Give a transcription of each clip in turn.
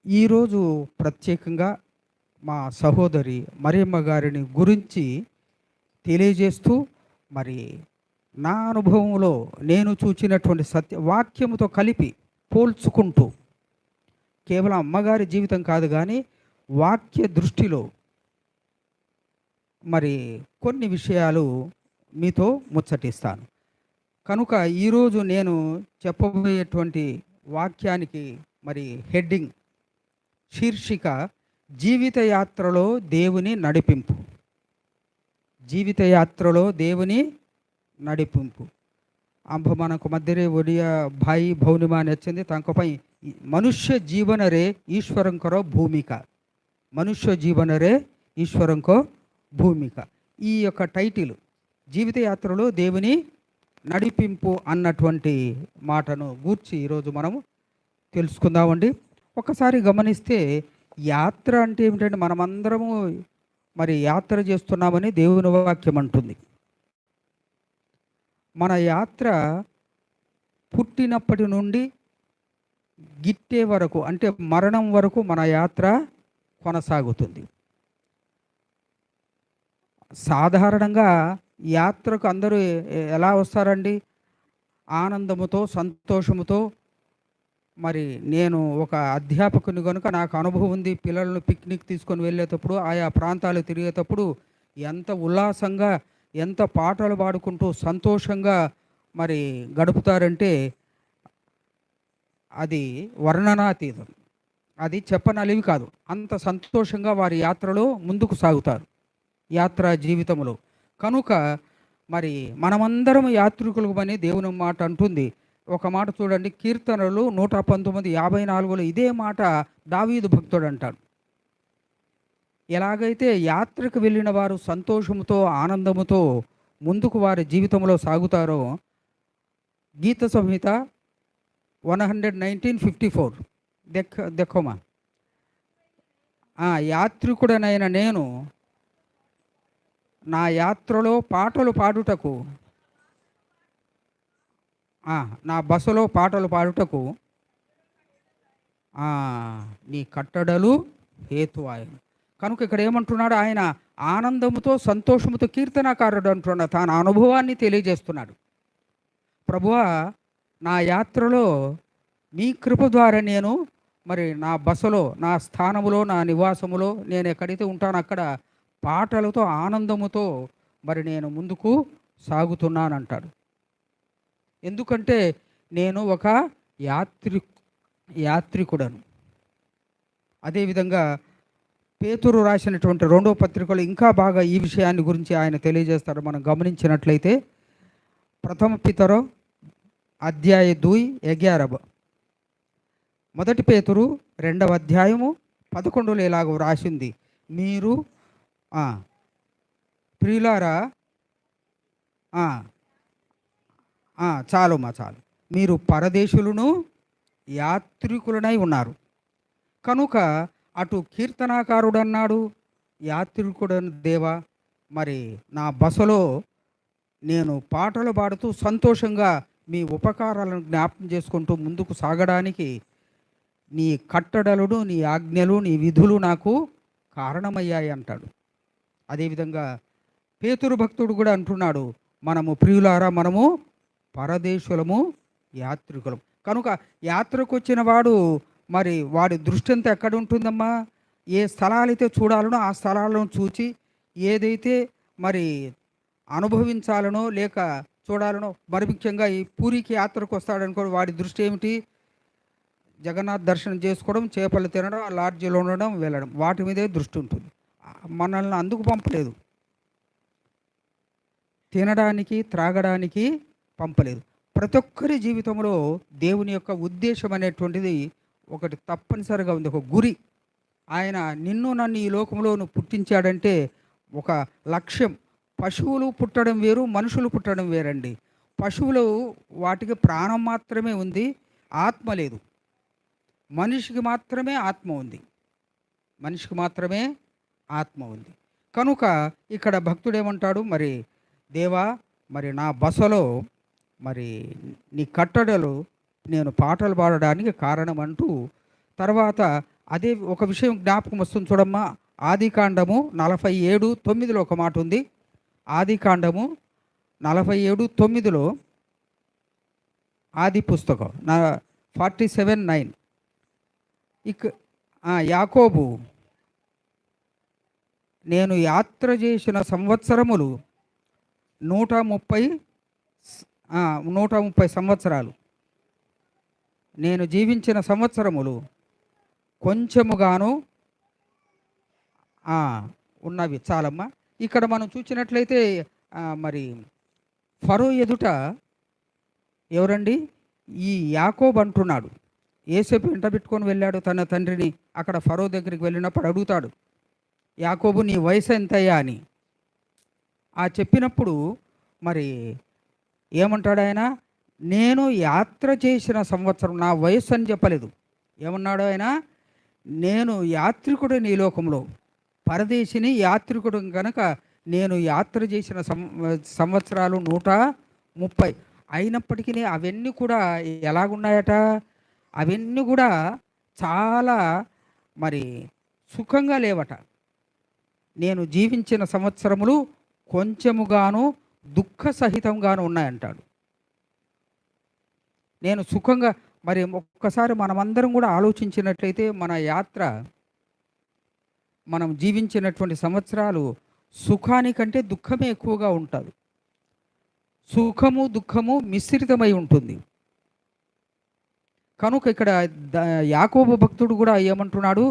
ఈరోజు ప్రత్యేకంగా మా సహోదరి మరియమ్మ గారిని గురించి తెలియజేస్తూ, మరి నా అనుభవంలో నేను చూచినటువంటి వాక్యముతో కలిపి పోల్చుకుంటూ, కేవలం అమ్మగారి జీవితం కాదు కానీ వాక్య దృష్టిలో మరి కొన్ని విషయాలు మీతో ముచ్చటిస్తాను. కనుక ఈరోజు నేను చెప్పబోయేటువంటి వాక్యానికి మరి హెడ్డింగ్, శీర్షిక జీవిత యాత్రలో దేవుని నడిపింపు. జీవిత యాత్రలో దేవుని నడిపింపు. మనకు మధ్యరే ఒడియా భాయి భౌనిమా నచ్చింది తనకపై మనుష్య జీవనరే ఈశ్వరంకరో భూమిక. మనుష్య జీవనరే ఈశ్వరంకో భూమిక. ఈ యొక్క టైటిల్ జీవిత యాత్రలో దేవుని నడిపింపు అన్నటువంటి మాటను గూర్చి ఈరోజు మనము తెలుసుకుందామండి. ఒకసారి గమనిస్తే యాత్ర అంటే ఏమిటంటే, మనమందరము మరి యాత్ర చేస్తున్నామని దేవుని వాక్యం అంటుంది. మన యాత్ర పుట్టినప్పటి నుండి గిట్టే వరకు, అంటే మరణం వరకు మన యాత్ర కొనసాగుతుంది. సాధారణంగా యాత్రకు అందరూ ఎలా వస్తారండి? ఆనందముతో, సంతోషముతో. మరి నేను ఒక అధ్యాపకుని కనుక నాకు అనుభవం ఉంది. పిల్లలను పిక్నిక్ తీసుకొని వెళ్ళేటప్పుడు, ఆయా ప్రాంతాలు తిరిగేటప్పుడు ఎంత ఉల్లాసంగా, ఎంత పాటలు పాడుకుంటూ సంతోషంగా మరి గడుపుతారంటే అది వర్ణనాతీతం. అది చెప్పనలివి కాదు. అంత సంతోషంగా వారి యాత్రలో ముందుకు సాగుతారు, యాత్రా జీవితంలో. కనుక మరి మనమందరం యాత్రికులకు అని దేవుని మాట అంటుంది. ఒక మాట చూడండి, కీర్తనలు 119:54 ఇదే మాట దావీదు భక్తుడు అంటాడు. ఎలాగైతే యాత్రకు వెళ్ళిన వారు సంతోషముతో, ఆనందముతో ముందుకు వారి జీవితంలో సాగుతారో, గీత సంహిత 119:54 దెక్కమా. యాత్రికుడనైన నేను నా యాత్రలో పాటలు పాడుటకు, నా బస్సులో పాటలు పాడుటకు నీ కట్టడలు హేతువాయను. కనుక ఇక్కడ ఏమంటున్నాడు? ఆయన ఆనందముతో, సంతోషముతో, కీర్తనాకారుడు అంటున్నాడు, తన అనుభవాన్ని తెలియజేస్తున్నాడు. ప్రభువా, నా యాత్రలో మీ కృప ద్వారా నేను మరి నా బసలో, నా స్థానములో, నా నివాసములో, నేను ఎక్కడైతే ఉంటానో అక్కడ పాటలతో, ఆనందముతో మరి నేను ముందుకు సాగుతున్నానంటాడు. ఎందుకంటే నేను ఒక యాత్రికుడను. అదేవిధంగా పేతురు రాసినటువంటి 2వ పత్రికలో ఇంకా బాగా ఈ విషయాన్ని గురించి ఆయన తెలియజేస్తాడు. మనం గమనించినట్లయితే 1 పితరు అధ్యాయ 2:11, 1 పేతురు 2వ అధ్యాయము 11లో ఇలాగ రాసింది, మీరు ప్రియులారా, చాలు, మీరు పరదేశులను యాత్రికులనై ఉన్నారు. కనుక అటు కీర్తనాకారుడు అన్నాడు, యాత్రికుడని దేవా, మరి నా బసలో నేను పాటలు పాడుతూ సంతోషంగా మీ ఉపకారాలను జ్ఞాపకం చేసుకుంటూ ముందుకు సాగడానికి నీ కట్టడలు, నీ ఆజ్ఞలు, నీ విధులు నాకు కారణమయ్యాయి అంటాడు. అదేవిధంగా పేతురు భక్తుడు కూడా అంటున్నాడు, మనము ప్రియులారా, మనము పరదేశులము, యాత్రికులం. కనుక యాత్రకు వచ్చిన వాడు మరి వాడి దృష్టి అంతా ఎక్కడ ఉంటుందమ్మా? ఏ స్థలాలైతే చూడాలనో ఆ స్థలాలను చూచి, ఏదైతే మరి అనుభవించాలనో లేక చూడాలనో, మరి ముఖ్యంగా ఈ పూరికి యాత్రకు వస్తాడనుకో, వాడి దృష్టి ఏమిటి? జగన్నాథ్ దర్శనం చేసుకోవడం, చేపలు తినడం, లాడ్జీలో ఉండడం, వెళ్ళడం, వాటి మీదే దృష్టి ఉంటుంది. మనల్ని అందుకు పంపలేదు, తినడానికి, త్రాగడానికి పంపలేదు. ప్రతి ఒక్కరి జీవితంలో దేవుని యొక్క ఉద్దేశం అనేటువంటిది ఒకటి తప్పనిసరిగా ఉంది, ఒక గురి. ఆయన నన్ను ఈ లోకంలో పుట్టించాడంటే ఒక లక్ష్యం. పశువులు పుట్టడం వేరు, మనుషులు పుట్టడం వేరండి. పశువులు వాటికి ప్రాణం మాత్రమే ఉంది, ఆత్మ లేదు. మనిషికి మాత్రమే ఆత్మ ఉంది, మనిషికి మాత్రమే ఆత్మ ఉంది. కనుక ఇక్కడ భక్తుడు ఏమంటాడు? మరి దేవా, మరి నా బసలో మరి నీ కట్టడలు నేను పాటలు పాడడానికి కారణం అంటూ, తర్వాత అదే ఒక విషయం జ్ఞాపకం వస్తుంది చూడమ్మా. ఆదికాండము 47:9 ఒక మాట ఉంది. ఆదికాండము 47:9 ఆది పుస్తకం 47:9 ఇక యాకోబు, నేను యాత్ర చేసిన సంవత్సరములు 130 సంవత్సరాలు, నేను జీవించిన సంవత్సరములు కొంచెముగాను ఉన్నవి చాలమ్మా. ఇక్కడ మనం చూసినట్లయితే మరి ఫరో ఎదుట ఎవరండి? ఈ యాకోబు అంటున్నాడు. యోసేపు వెంట పెట్టుకొని వెళ్ళాడు తన తండ్రిని. అక్కడ ఫరో దగ్గరికి వెళ్ళినప్పుడు అడుగుతాడు, యాకోబు నీ వయసు ఎంతయ్యా అని. చెప్పినప్పుడు మరి ఏమంటాడు ఆయన? నేను యాత్ర చేసిన సంవత్సరం, నా వయస్సు అని చెప్పలేదు. ఏమన్నాడు ఆయన? నేను యాత్రికుడు నీ లోకంలో, పరదేశిని యాత్రికుడు కనుక నేను యాత్ర చేసిన సంవత్సరాలు 130. అయినప్పటికీ అవన్నీ కూడా ఎలాగున్నాయట? అవన్నీ కూడా చాలా మరి సుఖంగా లేవట. నేను జీవించిన సంవత్సరములు కొంచెముగాను దుఃఖ సహితంగాను ఉన్నాయంటాడు. నేను సుఖంగా మరి ఒక్కసారి మనమందరం కూడా ఆలోచించినట్లయితే మన యాత్ర, మనం జీవించినటువంటి సంవత్సరాలు సుఖానికంటే దుఃఖమే ఎక్కువగా ఉంటుంది. సుఖము దుఃఖము మిశ్రితమై ఉంటుంది. కనుక ఇక్కడ యాకోబు భక్తుడు కూడా ఏమంటున్నాడు?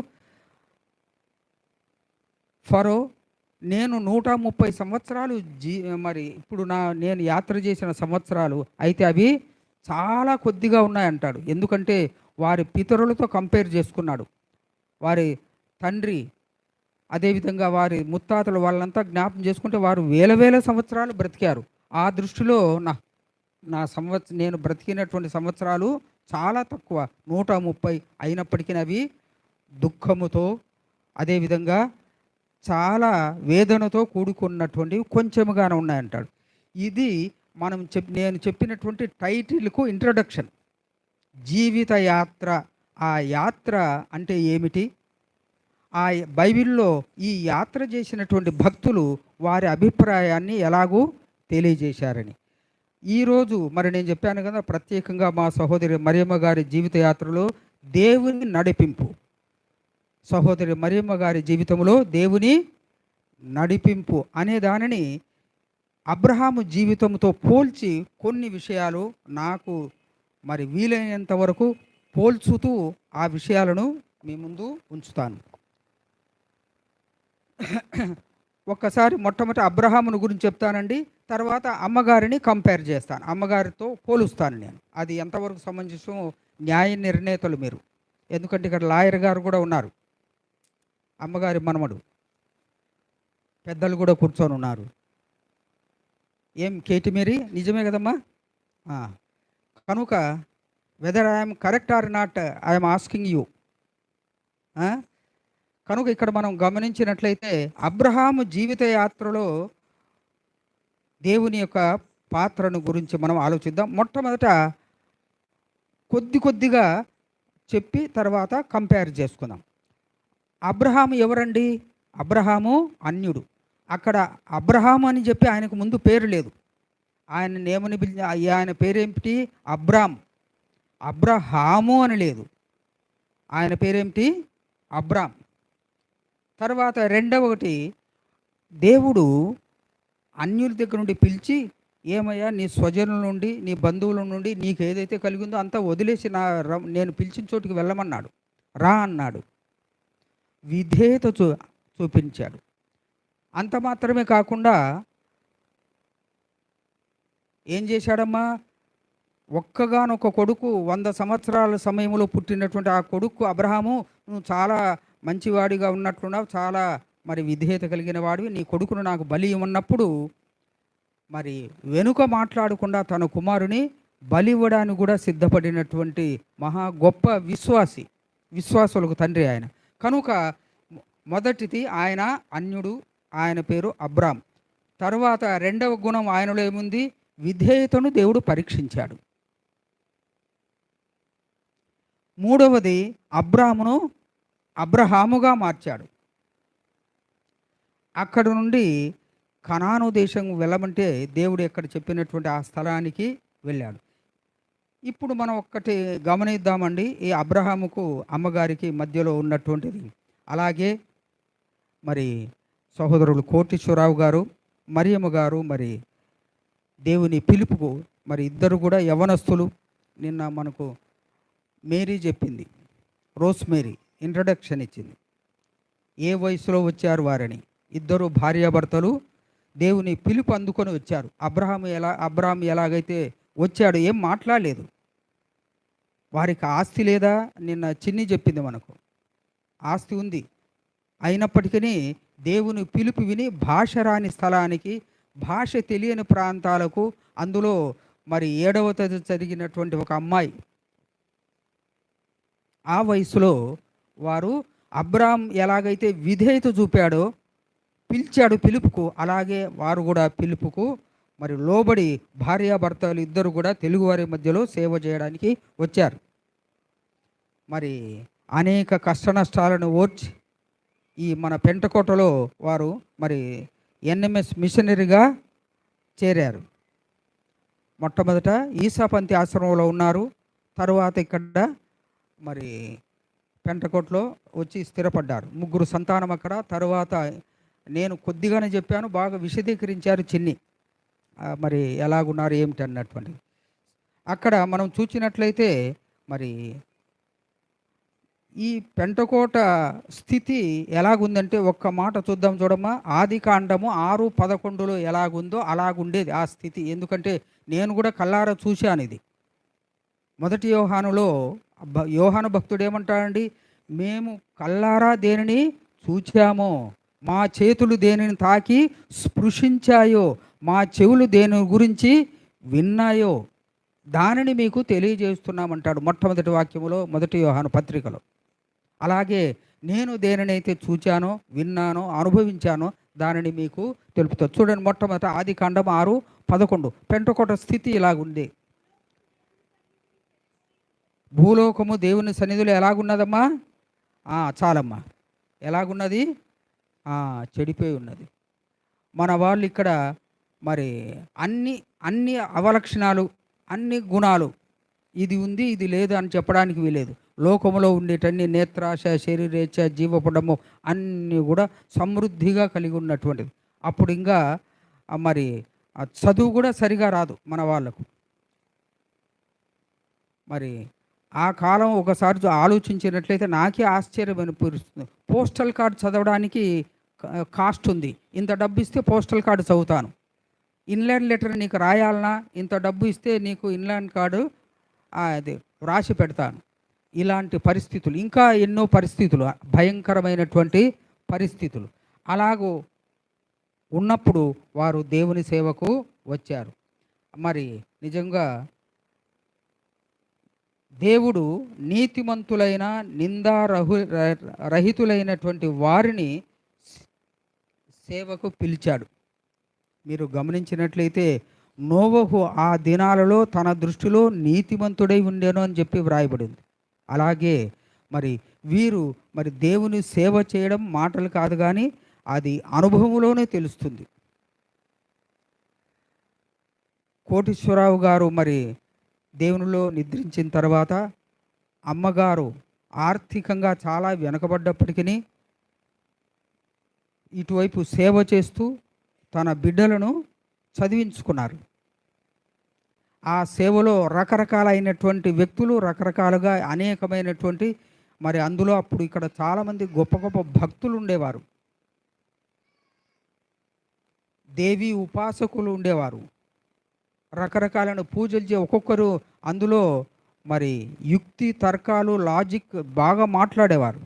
ఫరో, నేను 130 సంవత్సరాలు మరి ఇప్పుడు నేను యాత్ర చేసిన సంవత్సరాలు అయితే అవి చాలా కొద్దిగా ఉన్నాయంటాడు. ఎందుకంటే వారి పితరులతో కంపేర్ చేసుకున్నాడు. వారి తండ్రి, అదేవిధంగా వారి ముత్తాతలు, వాళ్ళంతా జ్ఞాపం చేసుకుంటే వారు వేల సంవత్సరాలు బ్రతికారు. ఆ దృష్టిలో నేను బ్రతికినటువంటి సంవత్సరాలు చాలా తక్కువ, 130. అయినప్పటికీ అవి దుఃఖముతో, అదేవిధంగా చాలా వేదనతో కూడుకున్నటువంటివి కొంచెముగానే ఉన్నాయంటాడు. ఇది నేను చెప్పినటువంటి టైటిల్కు ఇంట్రడక్షన్. జీవిత యాత్ర. ఆ యాత్ర అంటే ఏమిటి? బైబిల్లో ఈ యాత్ర చేసినటువంటి భక్తులు వారి అభిప్రాయాన్ని ఎలాగూ తెలియజేశారని. ఈరోజు మరి నేను చెప్పాను కదా, ప్రత్యేకంగా మా సహోదరి మరియమ్మ గారి జీవిత యాత్రలో దేవుని నడిపింపు. సహోదరి మరియమ్మ గారి జీవితంలో దేవుని నడిపింపు అనే దానిని అబ్రహాము జీవితంతో పోల్చి కొన్ని విషయాలు నాకు మరి వీలైనంత వరకు పోల్చుతూ ఆ విషయాలను మీ ముందు ఉంచుతాను. ఒక్కసారి మొట్టమొదటి అబ్రహామును గురించి చెప్తానండి. తర్వాత అమ్మగారిని కంపేర్ చేస్తాను, అమ్మగారితో పోలుస్తాను నేను. అది ఎంతవరకు సమంజసం న్యాయ నిర్ణేతలు మీరు, ఎందుకంటే ఇక్కడ లాయర్ గారు కూడా ఉన్నారు, అమ్మగారి మనమడు, పెద్దలు కూడా కూర్చొని ఉన్నారు. ఏం కేటీ మేరీ, నిజమే కదమ్మా? కనుక whether I'm correct or not, I'm asking you. కనుక ఇక్కడ మనం గమనించినట్లయితే అబ్రహాము జీవిత యాత్రలో దేవుని యొక్క పాత్రను గురించి మనం ఆలోచిద్దాం. మొట్టమొదట కొద్దిగా చెప్పి తర్వాత కంపేర్ చేసుకుందాం. అబ్రహాము ఎవరండి? అబ్రహాము అన్యుడు. అక్కడ అబ్రహాము అని చెప్పి ఆయనకు ముందు పేరు లేదు. ఆయన పేరేమిటి? అబ్రహాము అని లేదు. ఆయన పేరేమిటి? అబ్రామ్. తర్వాత రెండవది, దేవుడు అన్యుల దగ్గర నుండి పిలిచి, ఏమయ్యా నీ స్వజనుల నుండి, నీ బంధువుల నుండి నీకు ఏదైతే కలిగిందో అంతా వదిలేసి నేను పిలిచిన చోటుకి వెళ్ళమన్నాడు, రా అన్నాడు. విధేయత చూపించాడు. అంత మాత్రమే కాకుండా ఏం చేశాడమ్మా? ఒక్కగానొక్క కొడుకు, 100 సంవత్సరాల సమయంలో పుట్టినటువంటి ఆ కొడుకు అబ్రహాము, నువ్వు చాలా మంచివాడిగా ఉన్నట్లున్నావు, చాలా మరి విధేయత కలిగిన వాడివి, నీ కొడుకును నాకు బలి ఇవ్వన్నప్పుడు మరి వెనుక మాట్లాడకుండా తన కుమారుని బలి ఇవ్వడానికి కూడా సిద్ధపడినటువంటి మహా గొప్ప విశ్వాసులకు తండ్రి ఆయన. కనుక మొదటిది ఆయన అన్యుడు, ఆయన పేరు అబ్రామ్. తర్వాత రెండవ గుణం ఆయనలో ఏముంది? విధేయతను దేవుడు పరీక్షించాడు. మూడవది, అబ్రామును అబ్రహాముగా మార్చాడు. అక్కడ నుండి కనాను దేశం వెళ్ళమంటే దేవుడు ఎక్కడ చెప్పినటువంటి ఆ స్థలానికి వెళ్ళాడు. ఇప్పుడు మనం ఒక్కటి గమనిద్దామండి, ఈ అబ్రహాముకు అమ్మగారికి మధ్యలో ఉన్నటువంటిది. అలాగే మరి సహోదరులు కోటేశ్వరరావు గారు, మరియమ్మ గారు మరి దేవుని పిలుపుకు మరి ఇద్దరు కూడా యవ్వనస్తులు. నిన్న మనకు మేరీ చెప్పింది, రోస్ మేరీ ఇంట్రడక్షన్ ఇచ్చింది, ఏ వయసులో వచ్చారు వారని. ఇద్దరు భార్యాభర్తలు దేవుని పిలుపు అందుకొని వచ్చారు. అబ్రహాం ఎలాగైతే వచ్చాడు, ఏం మాట్లాడలేదు. వారికి ఆస్తి లేదా? నిన్న చిన్ని చెప్పింది మనకు, ఆస్తి ఉంది. అయినప్పటికీ దేవుని పిలుపు విని భాష రాని స్థలానికి, భాష తెలియని ప్రాంతాలకు, అందులో మరి 7వ తరగతి చదివినటువంటి ఒక అమ్మాయి, ఆ వయసులో వారు అబ్రాం ఎలాగైతే విధేయత చూపాడో, పిలిచాడు పిలుపుకు, అలాగే వారు కూడా పిలుపుకు మరి లోబడి భార్యాభర్తలు ఇద్దరు కూడా తెలుగువారి మధ్యలో సేవ చేయడానికి వచ్చారు. మరి అనేక కష్ట నష్టాలను ఓర్చి ఈ మన పెంటకోటలో వారు మరి ఎన్ఎంఎస్ మిషనరీగా చేరారు. మొట్టమొదట ఈసాపంతి ఆశ్రమంలో ఉన్నారు. తరువాత ఇక్కడ మరి పెంటకోటలో వచ్చి స్థిరపడ్డారు. 3 సంతానం అక్కడ. తరువాత నేను కొద్దిగానే చెప్పాను, బాగా విశదీకరించారు చిన్ని, మరి ఎలాగున్నారు ఏమిటి అన్నటువంటి. అక్కడ మనం చూసినట్లయితే మరి ఈ పెంటకోట స్థితి ఎలాగుందంటే, ఒక్క మాట చూద్దాం చూడమ్మా. ఆదికాండము 6:11 ఎలాగుందో అలాగుండేది ఆ స్థితి. ఎందుకంటే నేను కూడా కల్లారా చూశాను ఇది. మొదటి యోహానులో యోహాను భక్తుడు ఏమంటాడండి, మేము కల్లారా దేనిని చూచామో, మా చేతులు దేనిని తాకి స్పృశించాయో, మా చెవులు దేని గురించి విన్నాయో దానిని మీకు తెలియజేస్తున్నామంటాడు మొట్టమొదటి వాక్యములో, మొదటి యోహాను పత్రికలో. అలాగే నేను దేనినైతే చూచానో, విన్నానో, అనుభవించానో దానిని మీకు తెలుపుతా. చూడండి, మొట్టమొదట ఆదికాండం 6:11 పెంటకోట స్థితి ఇలాగుంది. భూలోకము దేవుని సన్నిధిలో ఎలాగున్నదమ్మా? చాలమ్మా, ఎలాగున్నది? చెడిపోయి ఉన్నది. మన వాళ్ళు ఇక్కడ మరి అన్ని అవలక్షణాలు, అన్ని గుణాలు, ఇది ఉంది ఇది లేదు అని చెప్పడానికి వీలేదు. లోకములో ఉండేటన్ని నేత్రాశ, శరీరేచ్ఛ, జీవపుడము అన్నీ కూడా సమృద్ధిగా కలిగి ఉన్నటువంటిది. అప్పుడు ఇంకా మరి చదువు కూడా సరిగా రాదు మన వాళ్ళకు. మరి ఆ కాలం ఒకసారి ఆలోచించినట్లయితే నాకే ఆశ్చర్యం అనిపిస్తుంది. పోస్టల్ కార్డు చదవడానికి కాస్ట్ ఉంది, ఇంత డబ్బు ఇస్తే పోస్టల్ కార్డు చదువుతాను. ఇన్లాండ్ లెటర్ నీకు రాయాలన్నా ఇంత డబ్బు ఇస్తే నీకు ఇన్లాండ్ కార్డు అది రాసి పెడతాను. ఇలాంటి పరిస్థితులు, ఇంకా ఎన్నో పరిస్థితులు, భయంకరమైనటువంటి పరిస్థితులు. అలాగూ ఉన్నప్పుడు వారు దేవుని సేవకు వచ్చారు. మరి నిజంగా దేవుడు నీతిమంతులైన రహితులైనటువంటి వారిని సేవకు పిలిచాడు. మీరు గమనించినట్లయితే నోవహు ఆ దినాలలో తన దృష్టిలో నీతిమంతుడై ఉండేను అని చెప్పి వ్రాయబడింది. అలాగే మరి వీరు మరి దేవుని సేవ చేయడం మాటలు కాదు, కానీ అది అనుభవంలోనే తెలుస్తుంది. కోటేశ్వరరావు గారు మరి దేవునిలో నిద్రించిన తర్వాత అమ్మగారు ఆర్థికంగా చాలా వెనుకబడ్డప్పటికీ ఇటువైపు సేవ చేస్తూ తన బిడ్డలను చదివించుకున్నారు. ఆ సేవలో రకరకాలైనటువంటి వ్యక్తులు, రకరకాలుగా అనేకమైనటువంటి మరి అందులో అప్పుడు ఇక్కడ చాలామంది గొప్ప గొప్ప భక్తులు ఉండేవారు, దేవి ఉపాసకులు ఉండేవారు, రకరకాలైన పూజలు ఒక్కొక్కరు అందులో మరి యుక్తి, తర్కాలు, లాజిక్ బాగా మాట్లాడేవారు.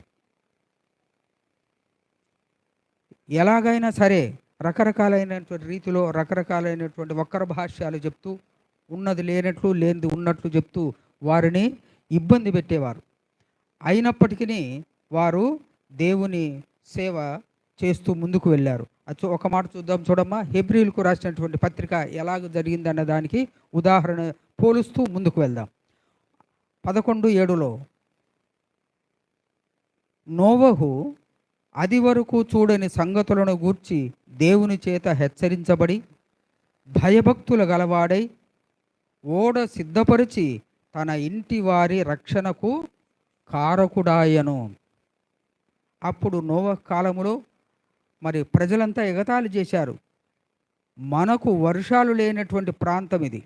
ఎలాగైనా సరే రకరకాలైనటువంటి రీతిలో రకరకాలైనటువంటి వక్ర భాష్యాలు చెప్తూ, ఉన్నది లేనట్లు లేనిది ఉన్నట్లు చెప్తూ వారిని ఇబ్బంది పెట్టేవారు. అయినప్పటికీ వారు దేవుని సేవ చేస్తూ ముందుకు వెళ్ళారు. అది ఒక మాట చూద్దాం చూడమ్మా. హెబ్రీయులకు రాసినటువంటి పత్రిక ఎలాగ జరిగిందన్న దానికి ఉదాహరణ పోలుస్తూ ముందుకు వెళ్దాం. 11:7 నోవహు అది వరకు చూడని సంగతులను గూర్చి దేవుని చేత హెచ్చరించబడి భయభక్తులు గలవాడై ఓడ సిద్ధపరిచి తన ఇంటి వారి రక్షణకు కారకుడాయను. అప్పుడు నోవహు కాలములో మరి ప్రజలంతా ఎగతాళి చేశారు. మనకు వర్షాలు లేనటువంటి ప్రాంతం ఇది.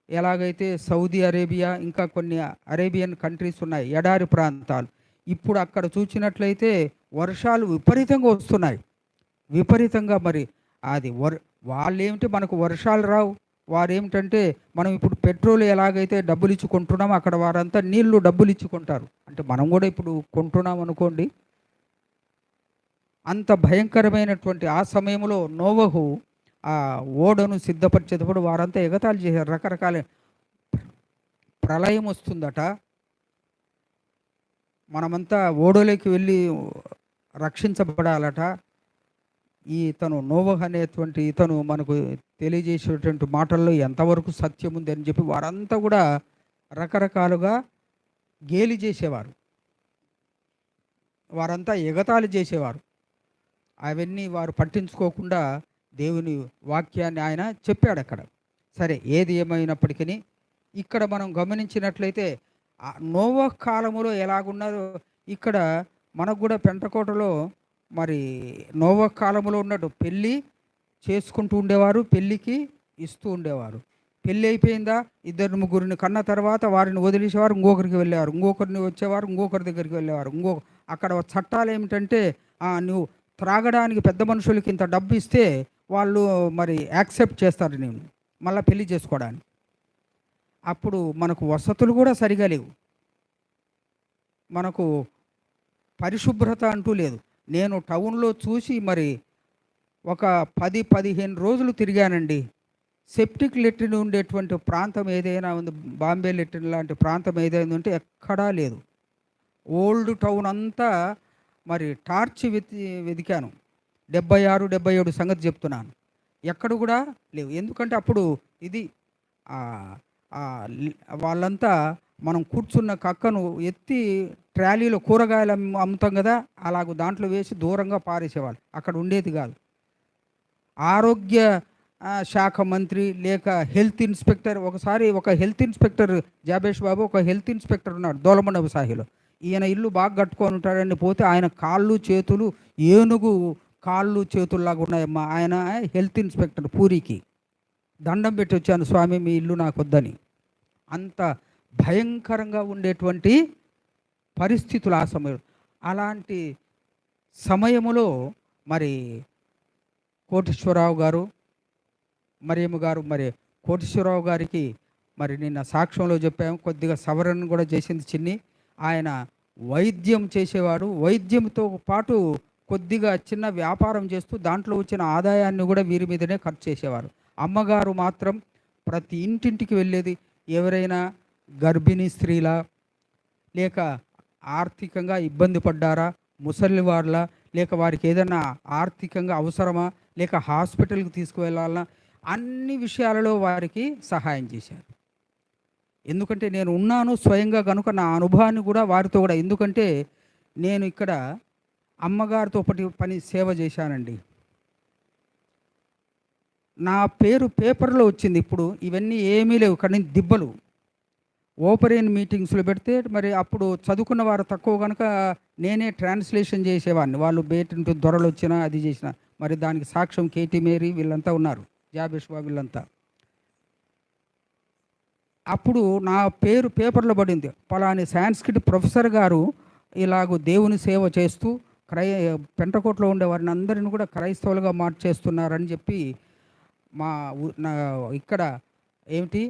ఎలాగైతే సౌదీ అరేబియా ఇంకా కొన్ని అరేబియన్ కంట్రీస్ ఉన్నాయి, ఎడారి ప్రాంతాలు. ఇప్పుడు అక్కడ చూసినట్లయితే వర్షాలు విపరీతంగా వస్తున్నాయి. విపరీతంగా మరి అది వాళ్ళు ఏమిటి, మనకు వర్షాలు రావు. వారు ఏమిటంటే మనం ఇప్పుడు పెట్రోల్ ఎలాగైతే డబ్బులు ఇచ్చి కొంటున్నామో అక్కడ వారంతా నీళ్లు డబ్బులు ఇచ్చి కొంటారు. అంటే మనం కూడా ఇప్పుడు కొంటున్నాం అనుకోండి. అంత భయంకరమైనటువంటి ఆ సమయంలో నోవహు ఆ ఓడను సిద్ధపరిచేటప్పుడు వారంతా ఎగతాళి చేశారు. రకరకాల ప్రళయం వస్తుందట, మనమంతా ఓడలోకి వెళ్ళి రక్షించబడాలట. ఇతను నోవహు అనేటువంటి ఇతను మనకు తెలియజేసేటువంటి మాటల్లో ఎంతవరకు సత్యం ఉంది అని చెప్పి వారంతా కూడా రకరకాలుగా గేలి చేసేవారు. వారంతా ఎగతాళి చేసేవారు. అవన్నీ వారు పట్టించుకోకుండా దేవుని వాక్యాన్ని ఆయన చెప్పాడు అక్కడ. సరే, ఏది ఏమైనప్పటికీ ఇక్కడ మనం గమనించినట్లయితే నోవహు కాలములో ఎలాగున్నారో ఇక్కడ మనకు కూడా పెంటకోటలో మరి నోవహు కాలములో ఉన్నట్టు పెళ్ళి చేసుకుంటూ ఉండేవారు, పెళ్ళికి ఇస్తూ ఉండేవారు. పెళ్ళి అయిపోయిందా, ఇద్దరు ముగ్గురిని కన్న తర్వాత వారిని వదిలేసేవారు, ఇంకొకరికి వెళ్ళేవారు, ఇంకొకరిని వచ్చేవారు, ఇంకొకరి దగ్గరికి వెళ్ళేవారు. అక్కడ చట్టాలు ఏమిటంటే నువ్వు త్రాగడానికి పెద్ద మనుషులకి ఇంత డబ్బు ఇస్తే వాళ్ళు మరి యాక్సెప్ట్ చేస్తారు నేను మళ్ళీ పెళ్లి చేసుకోవడానికి. అప్పుడు మనకు వసతులు కూడా సరిగా లేవు, మనకు పరిశుభ్రత అంటూ లేదు. నేను టౌన్లో చూసి మరి ఒక 10-15 రోజులు తిరిగానండి. సెప్టిక్ లెట్రిన్ ఉండేటువంటి ప్రాంతం ఏదైనా ఉంది, బాంబే లెట్రిన్ లాంటి ప్రాంతం ఏదైనా ఉంటే ఎక్కడా లేదు. ఓల్డ్ టౌన్ అంతా మరి టార్చ్ వెతికాను. 76-77 సంగతి చెప్తున్నాను, ఎక్కడ కూడా లేవు. ఎందుకంటే అప్పుడు ఇది వాళ్ళంతా మనం కూర్చున్న కక్కను ఎత్తి ట్రాలీలో కూరగాయలు అమ్ముతాం కదా, అలాగ దాంట్లో వేసి దూరంగా పారేసేవాళ్ళు, అక్కడ ఉండేది కాదు. ఆరోగ్య శాఖ మంత్రి లేక హెల్త్ ఇన్స్పెక్టర్, ఒకసారి ఒక హెల్త్ ఇన్స్పెక్టర్ జాబేష్ బాబు ఒక హెల్త్ ఇన్స్పెక్టర్ ఉన్నాడు దోలమండప సాహిలో. ఈయన ఇల్లు బాగా కట్టుకొని ఉంటాడని పోతే ఆయన కాళ్ళు చేతులు ఏనుగు కాళ్ళు చేతుల్లాగా ఉన్నాయమ్మా. ఆయన హెల్త్ ఇన్స్పెక్టర్ పూరికి. దండం పెట్టి వచ్చాను, స్వామి మీ ఇల్లు నాకు వద్దని. అంత భయంకరంగా ఉండేటువంటి పరిస్థితులు ఆ సమయం. అలాంటి సమయములో మరి కోటేశ్వరరావు గారు, మరియమ్మ గారు, మరి కోటేశ్వరరావు గారికి మరి నిన్న సాక్ష్యంలో చెప్పాము, కొద్దిగా సవరణ కూడా చేసింది చిన్ని. ఆయన వైద్యం చేసేవాడు, వైద్యంతో పాటు కొద్దిగా చిన్న వ్యాపారం చేస్తూ దాంట్లో వచ్చిన ఆదాయాన్ని కూడా వీరి మీదనే ఖర్చు చేసేవారు. అమ్మగారు మాత్రం ప్రతి ఇంటింటికి వెళ్ళేది. ఎవరైనా గర్భిణీ స్త్రీలా లేక ఆర్థికంగా ఇబ్బంది పడ్డారా, ముసలి వాళ్ళ, లేక వారికి ఏదైనా ఆర్థికంగా అవసరమా, లేక హాస్పిటల్కి తీసుకువెళ్ళాలన్నా అన్ని విషయాలలో వారికి సహాయం చేశారు. ఎందుకంటే నేను ఉన్నాను స్వయంగా కనుక నా అనుభవాన్ని కూడా వారితో కూడా, ఎందుకంటే నేను ఇక్కడ అమ్మగారితో పని సేవ చేశానండి. నా పేరు పేపర్లో వచ్చింది. ఇప్పుడు ఇవన్నీ ఏమీ లేవు, కానీ దిబ్బలు ఓపెన్ మీటింగ్స్లో పెడితే మరి అప్పుడు చదువుకున్న వారు తక్కువ కనుక నేనే ట్రాన్స్లేషన్ చేసేవాడిని. వాళ్ళు బయట దొరలు వచ్చినా అది చేసిన, మరి దానికి సాక్ష్యం కేటీ మేరీ వీళ్ళంతా ఉన్నారు, జాబేష్ బాబు వీళ్ళంతా. అప్పుడు నా పేరు పేపర్లో పడింది, పలాని సాంస్క్రిట్ ప్రొఫెసర్ గారు ఇలాగూ దేవుని సేవ చేస్తూ పెంటకోటలో ఉండే వారిని అందరిని కూడా క్రైస్తవులుగా మార్చేస్తున్నారని చెప్పి ఇక్కడ ఏమిటి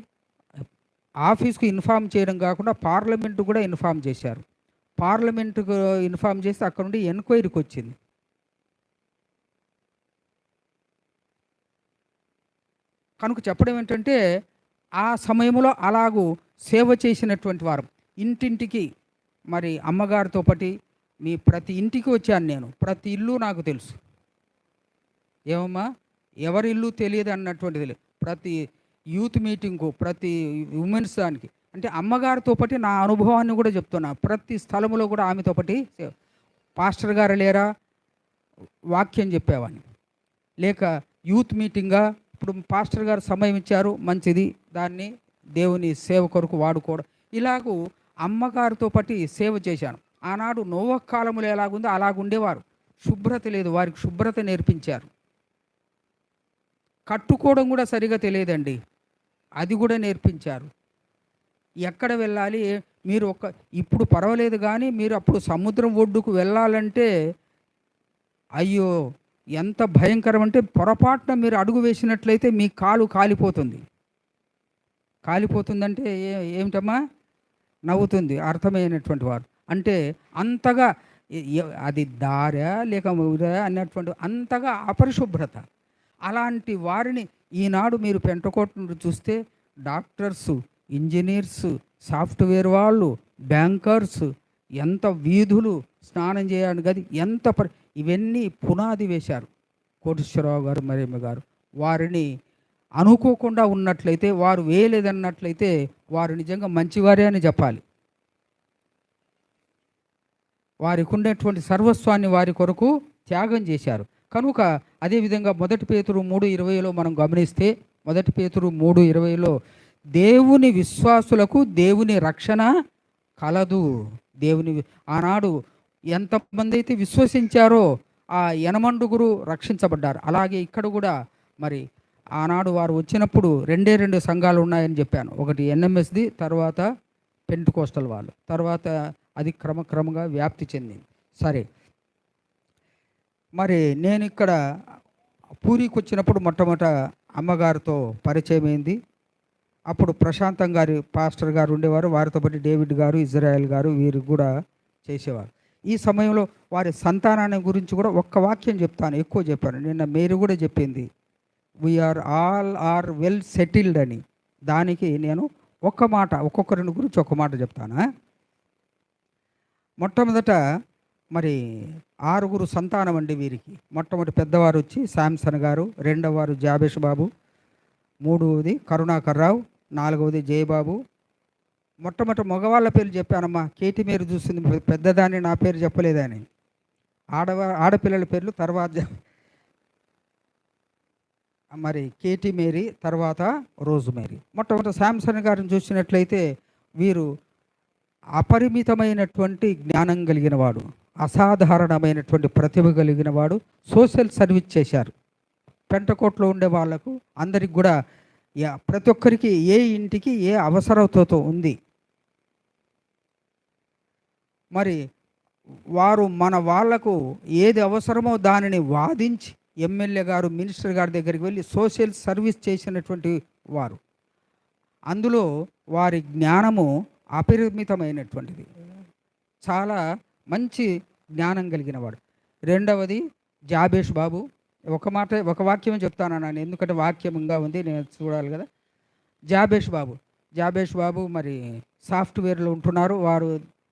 ఆఫీస్కు ఇన్ఫామ్ చేయడం కాకుండా పార్లమెంటు కూడా ఇన్ఫామ్ చేశారు. పార్లమెంటుకు ఇన్ఫామ్ చేస్తే అక్కడ నుండి ఎంక్వైరీకి వచ్చింది. కనుక చెప్పడం ఏంటంటే ఆ సమయంలో అలాగూ సేవ చేసినటువంటి వారు ఇంటింటికి మరి అమ్మగారితో పాటు మీ ప్రతి ఇంటికి వచ్చాను నేను. ప్రతి ఇల్లు నాకు తెలుసు. ఏమమ్మా ఎవరి ఇల్లు తెలియదు అన్నటువంటిది లేదు. ప్రతి యూత్ మీటింగ్కు, ప్రతి ఉమెన్స్ దానికి అంటే అమ్మగారితో పాటు నా అనుభవాన్ని కూడా చెప్తున్నా. ప్రతి స్థలములో కూడా ఆమెతో పాటు పాస్టర్ గారు లేరా వాక్యం చెప్పేవాడిని, లేక యూత్ మీటింగా ఇప్పుడు పాస్టర్ గారు సమయం ఇచ్చారు మంచిది, దాన్ని దేవుని సేవ కొరకు వాడుకోవడం, ఇలాగూ అమ్మగారితో పాటు సేవ చేశాను. ఆనాడు నోవహ్ కాలములో ఎలాగుందో అలాగుండేవారు. శుభ్రత లేదు, వారికి శుభ్రత నేర్పించారు. కట్టుకోవడం కూడా సరిగా తెలియదండి, అది కూడా నేర్పించారు. ఎక్కడ వెళ్ళాలి మీరు ఇప్పుడు పర్వాలేదు, కానీ మీరు అప్పుడు సముద్రం ఒడ్డుకు వెళ్ళాలంటే అయ్యో ఎంత భయంకరం అంటే, పొరపాటున మీరు అడుగు వేసినట్లయితే మీ కాలు కాలిపోతుంది. కాలిపోతుందంటే ఏమిటమ్మా నవ్వుతుంది అర్థమైనటువంటి వారు. అంటే అంతగా అది దారా లేక అన్నటువంటి అంతగా అపరిశుభ్రత. అలాంటి వారిని ఈనాడు మీరు పెంటకోట నుండి చూస్తే డాక్టర్సు, ఇంజనీర్సు, సాఫ్ట్వేర్ వాళ్ళు, బ్యాంకర్స్, ఎంత వీధులు స్నానం చేయడానికి గది ఎంత ఇవన్నీ పునాది వేశారు కోటేశ్వరరావు గారు, మరియమ్మ గారు. వారిని అనుకోకుండా ఉన్నట్లయితే, వారు వేయలేదన్నట్లయితే వారు నిజంగా మంచివారే అని చెప్పాలి. వారికి ఉండేటువంటి సర్వస్వాన్ని వారి కొరకు త్యాగం చేశారు. కనుక అదేవిధంగా 1 పేతురు 3:20 మనం గమనిస్తే, 1 పేతురు 3:20 దేవుని విశ్వాసులకు దేవుని రక్షణ కలదు. దేవుని ఆనాడు ఎంతమంది అయితే విశ్వసించారో ఆ 80 రక్షించబడ్డారు. అలాగే ఇక్కడ కూడా మరి ఆనాడు వారు వచ్చినప్పుడు 2 సంఘాలు ఉన్నాయని చెప్పాను. ఒకటి ఎన్ఎంఎస్ది, తర్వాత పెంటెకోస్టల్ వాళ్ళు, తర్వాత అది క్రమక్రమంగా వ్యాప్తి చెందింది. సరే, మరి నేను ఇక్కడ పూరికి వచ్చినప్పుడు మొట్టమొదట అమ్మగారితో పరిచయం అయింది. అప్పుడు ప్రశాంతం గారి పాస్టర్ గారు ఉండేవారు, వారితో పాటు డేవిడ్ గారు, ఇజ్రాయెల్ గారు, వీరు కూడా చేసేవారు. ఈ సమయంలో వారి సంతానాన్ని గురించి కూడా ఒక్క వాక్యం చెప్తాను, ఎక్కువ చెప్పాను. నిన్న మీరు కూడా చెప్పింది వీఆర్ ఆల్ వెల్ సెటిల్డ్ అని. దానికి నేను ఒక్క మాట, ఒక్కొక్కరిని గురించి ఒక మాట చెప్తాను. మొట్టమొదట మరి 6 సంతానం అండి వీరికి. మొట్టమొదటి పెద్దవారు వచ్చి శాంసన్ గారు, రెండవ వారు జాబేష్ బాబు, మూడవది కరుణాకర్ రావు, నాలుగవది జయబాబు. మొట్టమొదటి మగవాళ్ళ పేర్లు చెప్పానమ్మా, కేటీ మేరీ చూస్తుంది పెద్దదాన్ని, నా పేరు చెప్పలేదని. ఆడపిల్లల పేర్లు తర్వాత మరి కేటీ మేరీ, తర్వాత రోజు మేరీ. మొట్టమొదటి శాంసన్ గారిని చూసినట్లయితే వీరు అపరిమితమైనటువంటి జ్ఞానం కలిగిన వాడు, అసాధారణమైనటువంటి ప్రతిభ కలిగిన వాడు. సోషల్ సర్వీస్ చేశారు. పెంటకోట్లో ఉండే వాళ్లకు అందరికి కూడా ప్రతి ఒక్కరికి ఏ ఇంటికి ఏ అవసరతతో ఉంది. మరి వారు మన వాళ్లకు ఏది అవసరమో దానిని వాదించి ఎమ్మెల్యే గారు, మినిస్టర్ గారి దగ్గరికి వెళ్ళి సోషల్ సర్వీస్ చేసినటువంటి వారు. అందులో వారి జ్ఞానము అపరిమితమైనటువంటిది, చాలా మంచి జ్ఞానం కలిగిన వాడు. రెండవది జాబేష్ బాబు. ఒక వాక్యమే చెప్తాను నేను, ఎందుకంటే వాక్యంగా ఉంది, నేను చూడాలి కదా. జాబేష్ బాబు మరి సాఫ్ట్వేర్లో ఉంటున్నారు. వారు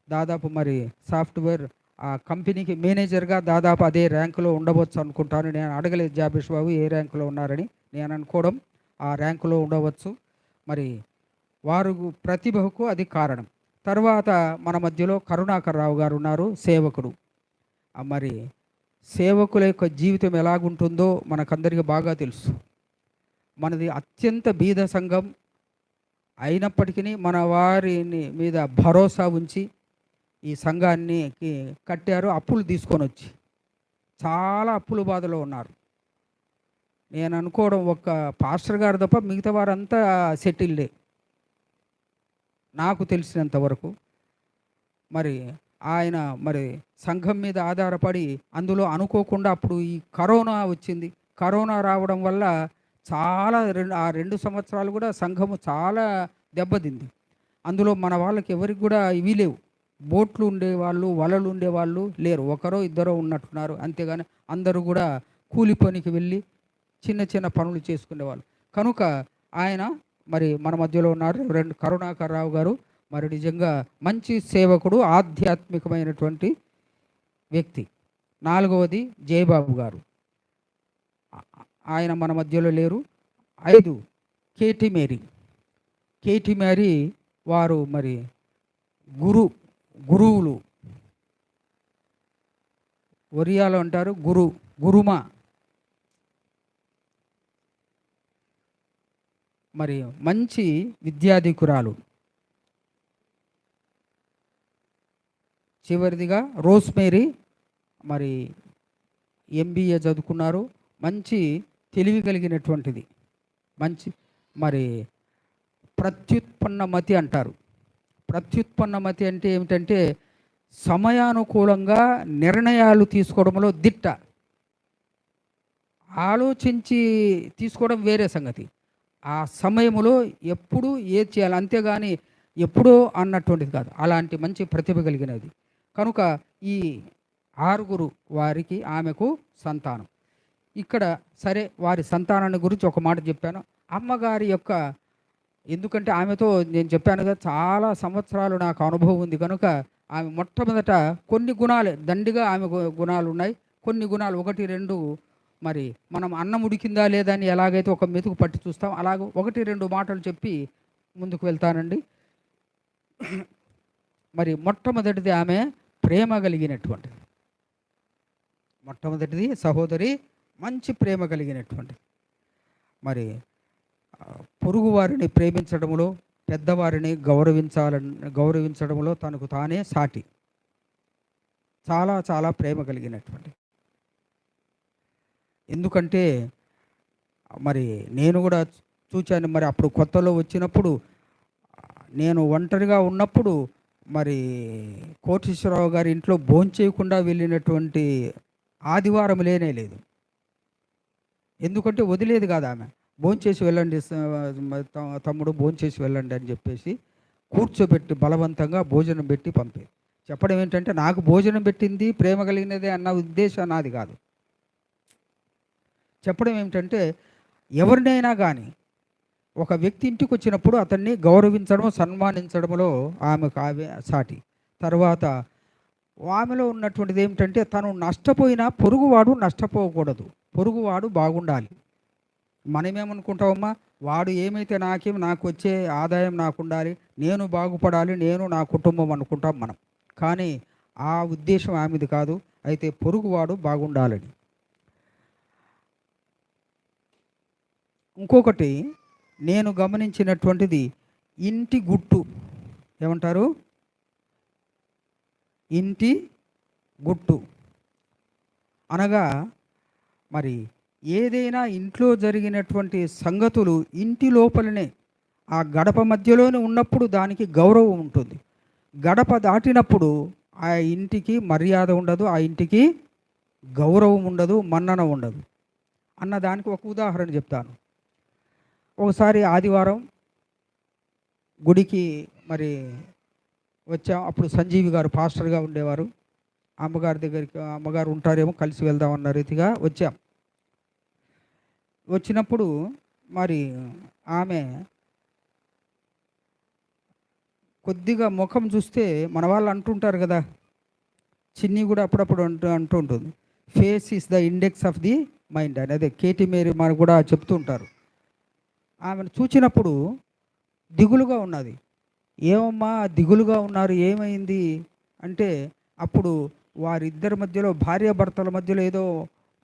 దాదాపు మరి సాఫ్ట్వేర్ ఆ కంపెనీకి మేనేజర్గా దాదాపు అదే ర్యాంకులో ఉండవచ్చు అనుకుంటాను. నేను అడగలేదు జాబేష్ బాబు ఏ ర్యాంకులో ఉన్నారని, నేను అనుకోవడం ఆ ర్యాంకులో ఉండవచ్చు. మరి వారు ప్రతిభకు అది కారణం. తర్వాత మన మధ్యలో కరుణాకర్ రావు గారు ఉన్నారు, సేవకుడు. మరి సేవకుల యొక్క జీవితం ఎలాగుంటుందో మనకందరికీ బాగా తెలుసు. మనది అత్యంత బీద సంఘం అయినప్పటికీ మన వారిని మీద భరోసా ఉంచి ఈ సంఘాన్ని కట్టారు. అప్పులు తీసుకొని వచ్చి చాలా అప్పుల బాధలో ఉన్నారు. నేను అనుకోవడం ఒక్క పాస్టర్ గారు తప్ప మిగతా వారంతా సెటిల్డే నాకు తెలిసినంత వరకు. మరి ఆయన మరి సంఘం మీద ఆధారపడి, అందులో అనుకోకుండా అప్పుడు ఈ కరోనా వచ్చింది. కరోనా రావడం వల్ల చాలా 2 సంవత్సరాలు కూడా సంఘము చాలా దెబ్బతింది. అందులో మన వాళ్ళకి ఎవరికి కూడా ఇవి లేవు, బోట్లు ఉండేవాళ్ళు, వలలు ఉండేవాళ్ళు లేరు, ఒకరో ఇద్దరో ఉన్నట్టున్నారు. అంతేగాని అందరూ కూడా కూలి పనికి వెళ్ళి చిన్న చిన్న పనులు చేసుకునేవాళ్ళు. కనుక ఆయన మరి మన మధ్యలో ఉన్నారు కరుణాకర్ రావు గారు. మరి నిజంగా మంచి సేవకుడు, ఆధ్యాత్మికమైనటువంటి వ్యక్తి. నాలుగవది జయబాబు గారు, ఆయన మన మధ్యలో లేరు. 5 కేటీ మేరీ వారు మరి గురువులు ఒరియాలో అంటారు గురుమ. మరి మంచి విద్యాధికురాలు. చివరిదిగా రోస్మేరీ మరి ఎంబీఏ చదువుకున్నారు. మంచి తెలివి కలిగినటువంటిది. మంచి మరి ప్రత్యుత్పన్నమతి అంటారు. ప్రత్యుత్పన్నమతి అంటే ఏమిటంటే సమయానుకూలంగా నిర్ణయాలు తీసుకోవడంలో దిట్ట. ఆలోచించి తీసుకోవడం వేరే సంగతి. ఆ సమయంలో ఎప్పుడు ఏది చేయాలి, అంతేగాని ఎప్పుడో అన్నటువంటిది కాదు. అలాంటి మంచి ప్రతిభ కలిగినది. కనుక ఈ 6 వారికి ఆమెకు సంతానం. ఇక్కడ సరే వారి సంతానాన్ని గురించి ఒక మాట చెప్పాను. అమ్మగారి యొక్క, ఎందుకంటే ఆమెతో నేను చెప్పాను కదా చాలా సంవత్సరాలు నాకు అనుభవం ఉంది కనుక ఆమె మొట్టమొదట కొన్ని గుణాలు దండిగా ఆమె గుణాలు ఉన్నాయి. కొన్ని గుణాలు 1, 2 మరి మనం అన్నం ఉడికిందా లేదా అని ఎలాగైతే ఒక మెతుకు పట్టి చూస్తాం అలాగ 1, 2 మాటలు చెప్పి ముందుకు వెళ్తానండి. మరి మొట్టమొదటిది ఆమె ప్రేమ కలిగినటువంటిది. మొట్టమొదటిది సహోదరి మంచి ప్రేమ కలిగినటువంటిది. మరి పొరుగు వారిని ప్రేమించడంలో, పెద్దవారిని గౌరవించడంలో తనకు తానే సాటి. చాలా చాలా ప్రేమ కలిగినటువంటి. ఎందుకంటే మరి నేను కూడా చూచాను. మరి అప్పుడు కొత్తలో వచ్చినప్పుడు నేను ఒంటరిగా ఉన్నప్పుడు మరి కోటేశ్వరరావు గారి ఇంట్లో భోంచేయకుండా వెళ్ళినటువంటి ఆదివారం లేనే లేదు. ఎందుకంటే వదిలేదు కాదు ఆమె. భోంచేసి వెళ్ళండి తమ్ముడు, భోంచేసి వెళ్ళండి అని చెప్పేసి కూర్చోబెట్టి బలవంతంగా భోజనం పెట్టి పంపేది. చెప్పడం ఏంటంటే నాకు భోజనం పెట్టింది ప్రేమ కలిగినదే అన్న ఉద్దేశం నాది కాదు. చెప్పడం ఏమిటంటే ఎవరినైనా కానీ ఒక వ్యక్తి ఇంటికి వచ్చినప్పుడు అతన్ని గౌరవించడం, సన్మానించడంలో ఆమెకు సాటి. తర్వాత ఆమెలో ఉన్నటువంటిది ఏమిటంటే తను నష్టపోయినా పొరుగువాడు నష్టపోకూడదు, పొరుగువాడు బాగుండాలి. మనమేమనుకుంటామమ్మా, వాడు ఏమైతే నాకు వచ్చే ఆదాయం నాకు ఉండాలి, నేను బాగుపడాలి, నేను నా కుటుంబం అనుకుంటాం మనం. కానీ ఆ ఉద్దేశం ఆమెది కాదు. అయితే పొరుగువాడు బాగుండాలని. ఇంకొకటి నేను గమనించినటువంటిది ఇంటి గుట్టు. ఏమంటారు? ఇంటి గుట్టు అనగా మరి ఏదైనా ఇంట్లో జరిగినటువంటి సంగతులు ఇంటి లోపలనే ఆ గడప మధ్యలోనే ఉన్నప్పుడు దానికి గౌరవం ఉంటుంది. గడప దాటినప్పుడు ఆ ఇంటికి మర్యాద ఉండదు, ఆ ఇంటికి గౌరవం ఉండదు, మన్నన ఉండదు అన్నదానికి ఒక ఉదాహరణ చెప్తాను. ఒకసారి ఆదివారం గుడికి మరి వచ్చాం. అప్పుడు సంజీవి గారు పాస్టర్గా ఉండేవారు. అమ్మగారి దగ్గరికి, అమ్మగారు ఉంటారేమో కలిసి వెళ్దామన్న రీతిగా వచ్చాం. వచ్చినప్పుడు మరి ఆమె కొద్దిగా ముఖం చూస్తే మన వాళ్ళు అంటుంటారు కదా, చిన్ని కూడా అప్పుడప్పుడు అంటూ ఉంటుంది, face is the index of the mind అని. అదే కేటీ మేరీ మనకు కూడా చెప్తూ ఉంటారు. ఆమెను చూచినప్పుడు దిగులుగా ఉన్నది. ఏమమ్మా దిగులుగా ఉన్నారు, ఏమైంది అంటే అప్పుడు వారిద్దరి మధ్యలో, భార్యాభర్తల మధ్యలో ఏదో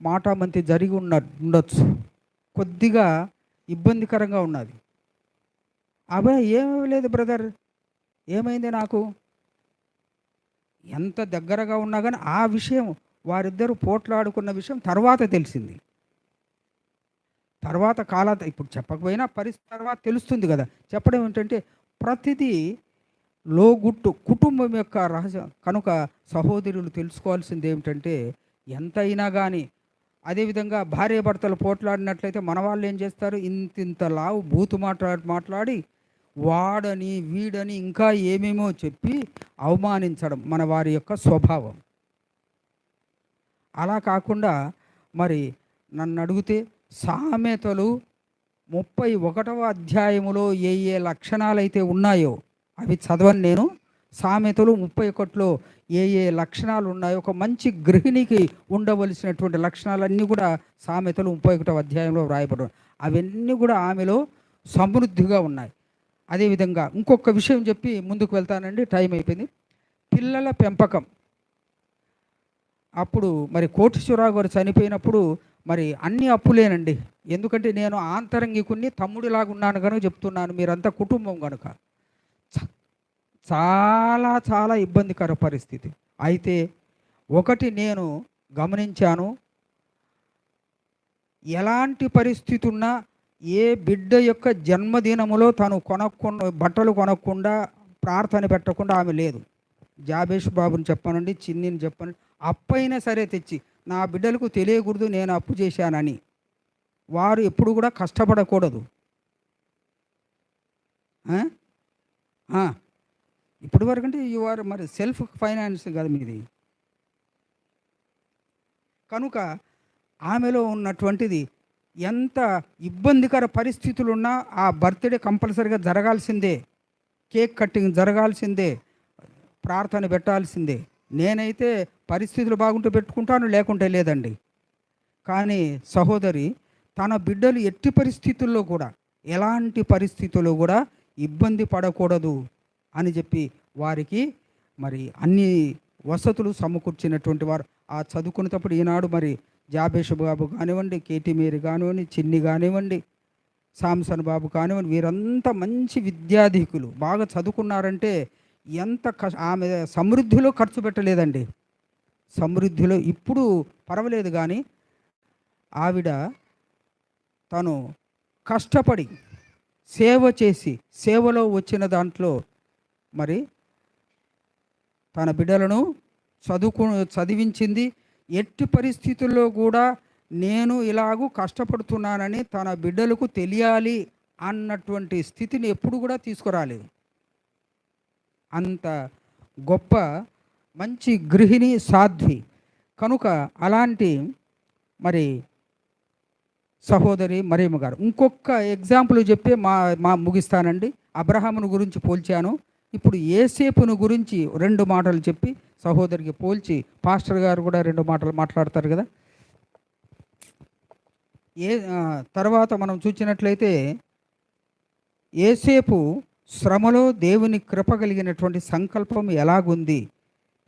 మాటామంతి జరిగి ఉండొచ్చు, కొద్దిగా ఇబ్బందికరంగా ఉన్నది. అబ్బాయి ఏమీ లేదు బ్రదర్, ఏమైంది నాకు, ఎంత దగ్గరగా ఉన్నా కానీ ఆ విషయం వారిద్దరూ పోట్లాడుకున్న విషయం తర్వాత తెలిసింది. తర్వాత ఇప్పుడు చెప్పకపోయినా పరిస్థితి తర్వాత తెలుస్తుంది కదా. చెప్పడం ఏంటంటే ప్రతిదీ లోగుట్టు కుటుంబం యొక్క రహస్యం కనుక సహోదరులు తెలుసుకోవాల్సింది ఏమిటంటే ఎంతైనా కానీ, అదేవిధంగా భార్యాభర్తలు పోట్లాడినట్లయితే మన వాళ్ళు ఏం చేస్తారు, ఇంత లావు బూతు మాట్లాడి వాడని వీడని ఇంకా ఏమేమో చెప్పి అవమానించడం మన వారి యొక్క స్వభావం. అలా కాకుండా మరి నన్ను అడిగితే సామెతలు 31వ అధ్యాయములో ఏ లక్షణాలైతే ఉన్నాయో అవి చదవని నేను. సామెతలు 31లో ఏ లక్షణాలు ఉన్నాయో, ఒక మంచి గృహిణికి ఉండవలసినటువంటి లక్షణాలన్నీ కూడా సామెతలు 31వ అధ్యాయంలో వ్రాయబడ్డాయి. అవన్నీ కూడా ఆమెలో సమృద్ధిగా ఉన్నాయి. అదేవిధంగా ఇంకొక విషయం చెప్పి ముందుకు వెళ్తానండి, టైం అయిపోయింది. పిల్లల పెంపకం. అప్పుడు మరి కోటేశ్వరరావు గారు చనిపోయినప్పుడు మరి అన్ని అప్పులేనండి. ఎందుకంటే నేను ఆంతరంగికుని తమ్ముడిలాగా ఉన్నాను కనుక చెప్తున్నాను, మీరంతా కుటుంబం కనుక. చాలా చాలా ఇబ్బందికర పరిస్థితి. అయితే ఒకటి నేను గమనించాను, ఎలాంటి పరిస్థితి ఉన్నా ఏ బిడ్డ యొక్క జన్మదినములో తను బట్టలు కొనకుండా ప్రార్థన పెట్టకుండా ఆమె లేదు. జాబేష్ బాబుని చెప్పానండి, చిన్నిని చెప్పాను, అప్పైనా సరే తెచ్చి నా బిడ్డలకు తెలియకూడదు నేను అప్పు చేశానని. వారు ఎప్పుడు కూడా కష్టపడకూడదు. ఇప్పటి వరకు అంటే యు ఆర్ మరి సెల్ఫ్ ఫైనాన్స్ కదా మీది. కనుక ఆమెలో ఉన్నటువంటిది ఎంత ఇబ్బందికర పరిస్థితులున్నా ఆ బర్త్డే కంపల్సరీగా జరగాల్సిందే, కేక్ కట్టింగ్ జరగాల్సిందే, ప్రార్థన పెట్టాల్సిందే. నేనైతే పరిస్థితులు బాగుంటే పెట్టుకుంటాను, లేకుంటే లేదండి. కానీ సహోదరి తన బిడ్డలు ఎట్టి పరిస్థితుల్లో కూడా, ఎలాంటి పరిస్థితుల్లో కూడా ఇబ్బంది పడకూడదు అని చెప్పి వారికి మరి అన్ని వసతులు సమకూర్చినటువంటి వారు. ఆ చదువుకునేటప్పుడు ఈనాడు మరి జాబేష్ బాబు కానివ్వండి, కేటీ మేరీ కానివ్వండి, చిన్ని కానివ్వండి, సాంసన్ బాబు కానివ్వండి, వీరంతా మంచి విద్యాధికులు, బాగా చదువుకున్నారంటే ఎంత ఆమె సమృద్ధిలో ఖర్చు పెట్టలేదండి. సమృద్ధిలో ఇప్పుడు పర్వాలేదు, కానీ ఆవిడ తను కష్టపడి సేవ చేసి సేవలో వచ్చిన దాంట్లో మరి తన బిడ్డలను చదివించింది. ఎట్టి పరిస్థితుల్లో కూడా నేను ఇలాగూ కష్టపడుతున్నానని తన బిడ్డలకు తెలియాలి అన్నటువంటి స్థితిని ఎప్పుడు కూడా తీసుకురాలేదు. అంత గొప్ప మంచి గృహిణి, సాధ్వి. కనుక అలాంటి మరి సహోదరి మరియమ్మ గారు. ఇంకొక ఎగ్జాంపుల్ చెప్పి మా ముగిస్తానండి. అబ్రహామును గురించి పోల్చాను, ఇప్పుడు యేసేపును గురించి 2 మాటలు చెప్పి సహోదరికి పోల్చి పాస్టర్ గారు కూడా 2 మాటలు మాట్లాడతారు కదా. తర్వాత మనం చూసినట్లయితే యేసేపు శ్రమలో దేవుని కృప కలిగినటువంటి సంకల్పం ఎలాగుంది,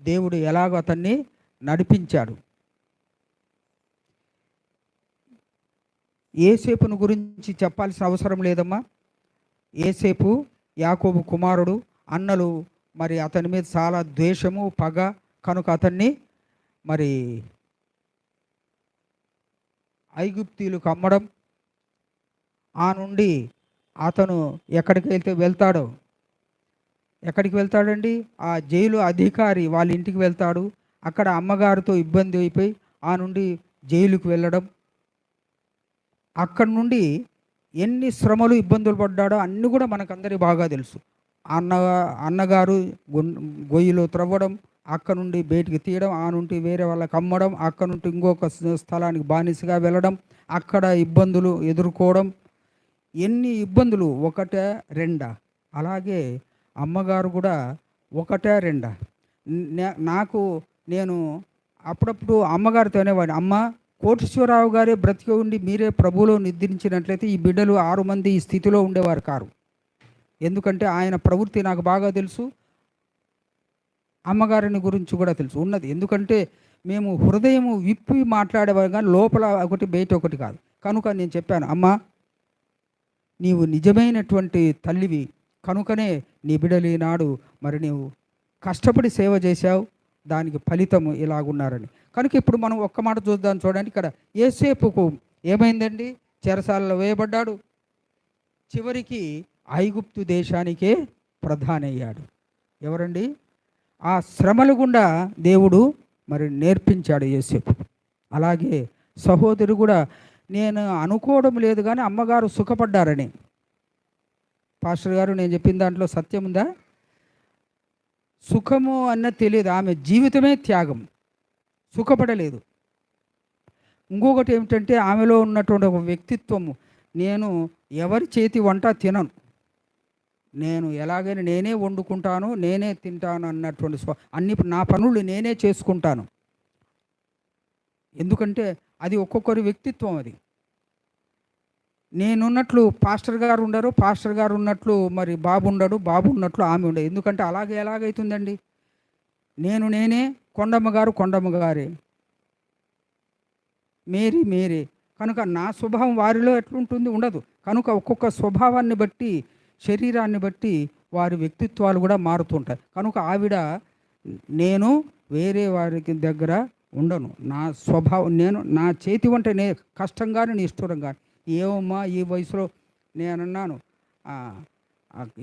దేవుడు ఎలాగో అతన్ని నడిపించాడు. యేసేపును గురించి చెప్పాల్సిన అవసరం లేదమ్మా. యేసేపు యాకోబు కుమారుడు, అన్నలు మరి అతని మీద చాలా ద్వేషము, పగ, కనుక అతన్ని మరి ఐగుప్తీయులకు అమ్మడం, ఆ నుండి అతను ఎక్కడికి వెళ్తాడండి, ఆ జైలు అధికారి వాళ్ళ ఇంటికి వెళ్తాడు. అక్కడ అమ్మగారితో ఇబ్బంది అయిపోయి ఆ నుండి జైలుకు వెళ్ళడం, అక్కడి నుండి ఎన్ని శ్రమలు ఇబ్బందులు పడ్డాడో అన్నీ కూడా మనకందరికీ బాగా తెలుసు. అన్నగారు గొయ్యిలో త్రవ్వడం, అక్కడ నుండి బయటికి తీయడం, ఆ నుండి వేరే వాళ్ళకి అమ్మడం, అక్కడ నుండి ఇంకొక స్థలానికి బానిసగా వెళ్ళడం, అక్కడ ఇబ్బందులు ఎదుర్కోవడం, ఎన్ని ఇబ్బందులు, 1, 2. అలాగే అమ్మగారు కూడా 1, 2. నేను అప్పుడప్పుడు అమ్మగారితో అనేవాడిని, అమ్మ కోటేశ్వరరావు గారే బ్రతికి ఉండి మీరే ప్రభువులో నిద్రించినట్లయితే ఈ బిడ్డలు 6 మంది ఈ స్థితిలో ఉండేవారు కారు. ఎందుకంటే ఆయన ప్రవృత్తి నాకు బాగా తెలుసు, అమ్మగారిని గురించి కూడా తెలుసు ఉన్నది. ఎందుకంటే మేము హృదయం విప్పి మాట్లాడేవారు, కానీ లోపల ఒకటి బయట ఒకటి కాదు. కనుక నేను చెప్పాను, అమ్మ నీవు నిజమైనటువంటి తల్లివి, కనుకనే నీ బిడ్డలు ఈనాడు మరి నీవు కష్టపడి సేవ చేశావు, దానికి ఫలితం ఇలాగున్నారని. కనుక ఇప్పుడు మనం ఒక్క మాట చూద్దాం. చూడండి, ఇక్కడ యేసేపుకు ఏమైందండి, చెరసాలలో వేయబడ్డాడు, చివరికి ఐగుప్తు దేశానికే ప్రధాని అయ్యాడు. ఎవరండి? ఆ శ్రమల గుండా దేవుడు మరి నేర్పించాడు యేసేపు. అలాగే సహోదరు కూడా నేను అనుకోవడం లేదు, కానీ అమ్మగారు సుఖపడ్డారని. పాస్టర్ గారు నేను చెప్పిన దాంట్లో సత్యం ఉందా? సుఖము అన్నది తెలియదు, ఆమె జీవితమే త్యాగం, సుఖపడలేదు. ఇంకొకటి ఏమిటంటే ఆమెలో ఉన్నటువంటి ఒక వ్యక్తిత్వము, నేను ఎవరి చేతి వంట తినను, నేను ఎలాగైనా నేనే వండుకుంటాను, నేనే తింటాను అన్నటువంటి అన్ని నా పనులు నేనే చేసుకుంటాను. ఎందుకంటే అది ఒక్కొక్కరి వ్యక్తిత్వం. అది నేనున్నట్లు పాస్టర్ గారు ఉండరు, పాస్టర్ గారు ఉన్నట్లు మరి బాబు ఉండడు, బాబు ఉన్నట్లు ఆమె ఉండదు. ఎందుకంటే అలాగే ఎలాగైతుందండి? నేనే, కొండమ్మ గారు కొండమ్మ గారే, మేరీ మేరీ. కనుక నా స్వభావం వారిలో ఎట్లుంటుంది? ఉండదు. కనుక ఒక్కొక్క స్వభావాన్ని బట్టి, శరీరాన్ని బట్టి వారి వ్యక్తిత్వాలు కూడా మారుతుంటాయి. కనుక ఆవిడ, నేను వేరే వారికి దగ్గర ఉండను. నా స్వభావం, నేను నా చేతి వంట కష్టం కానీ నిష్ఠురం కానీ. ఏమమ్మా ఈ వయసులో నేనన్నాను,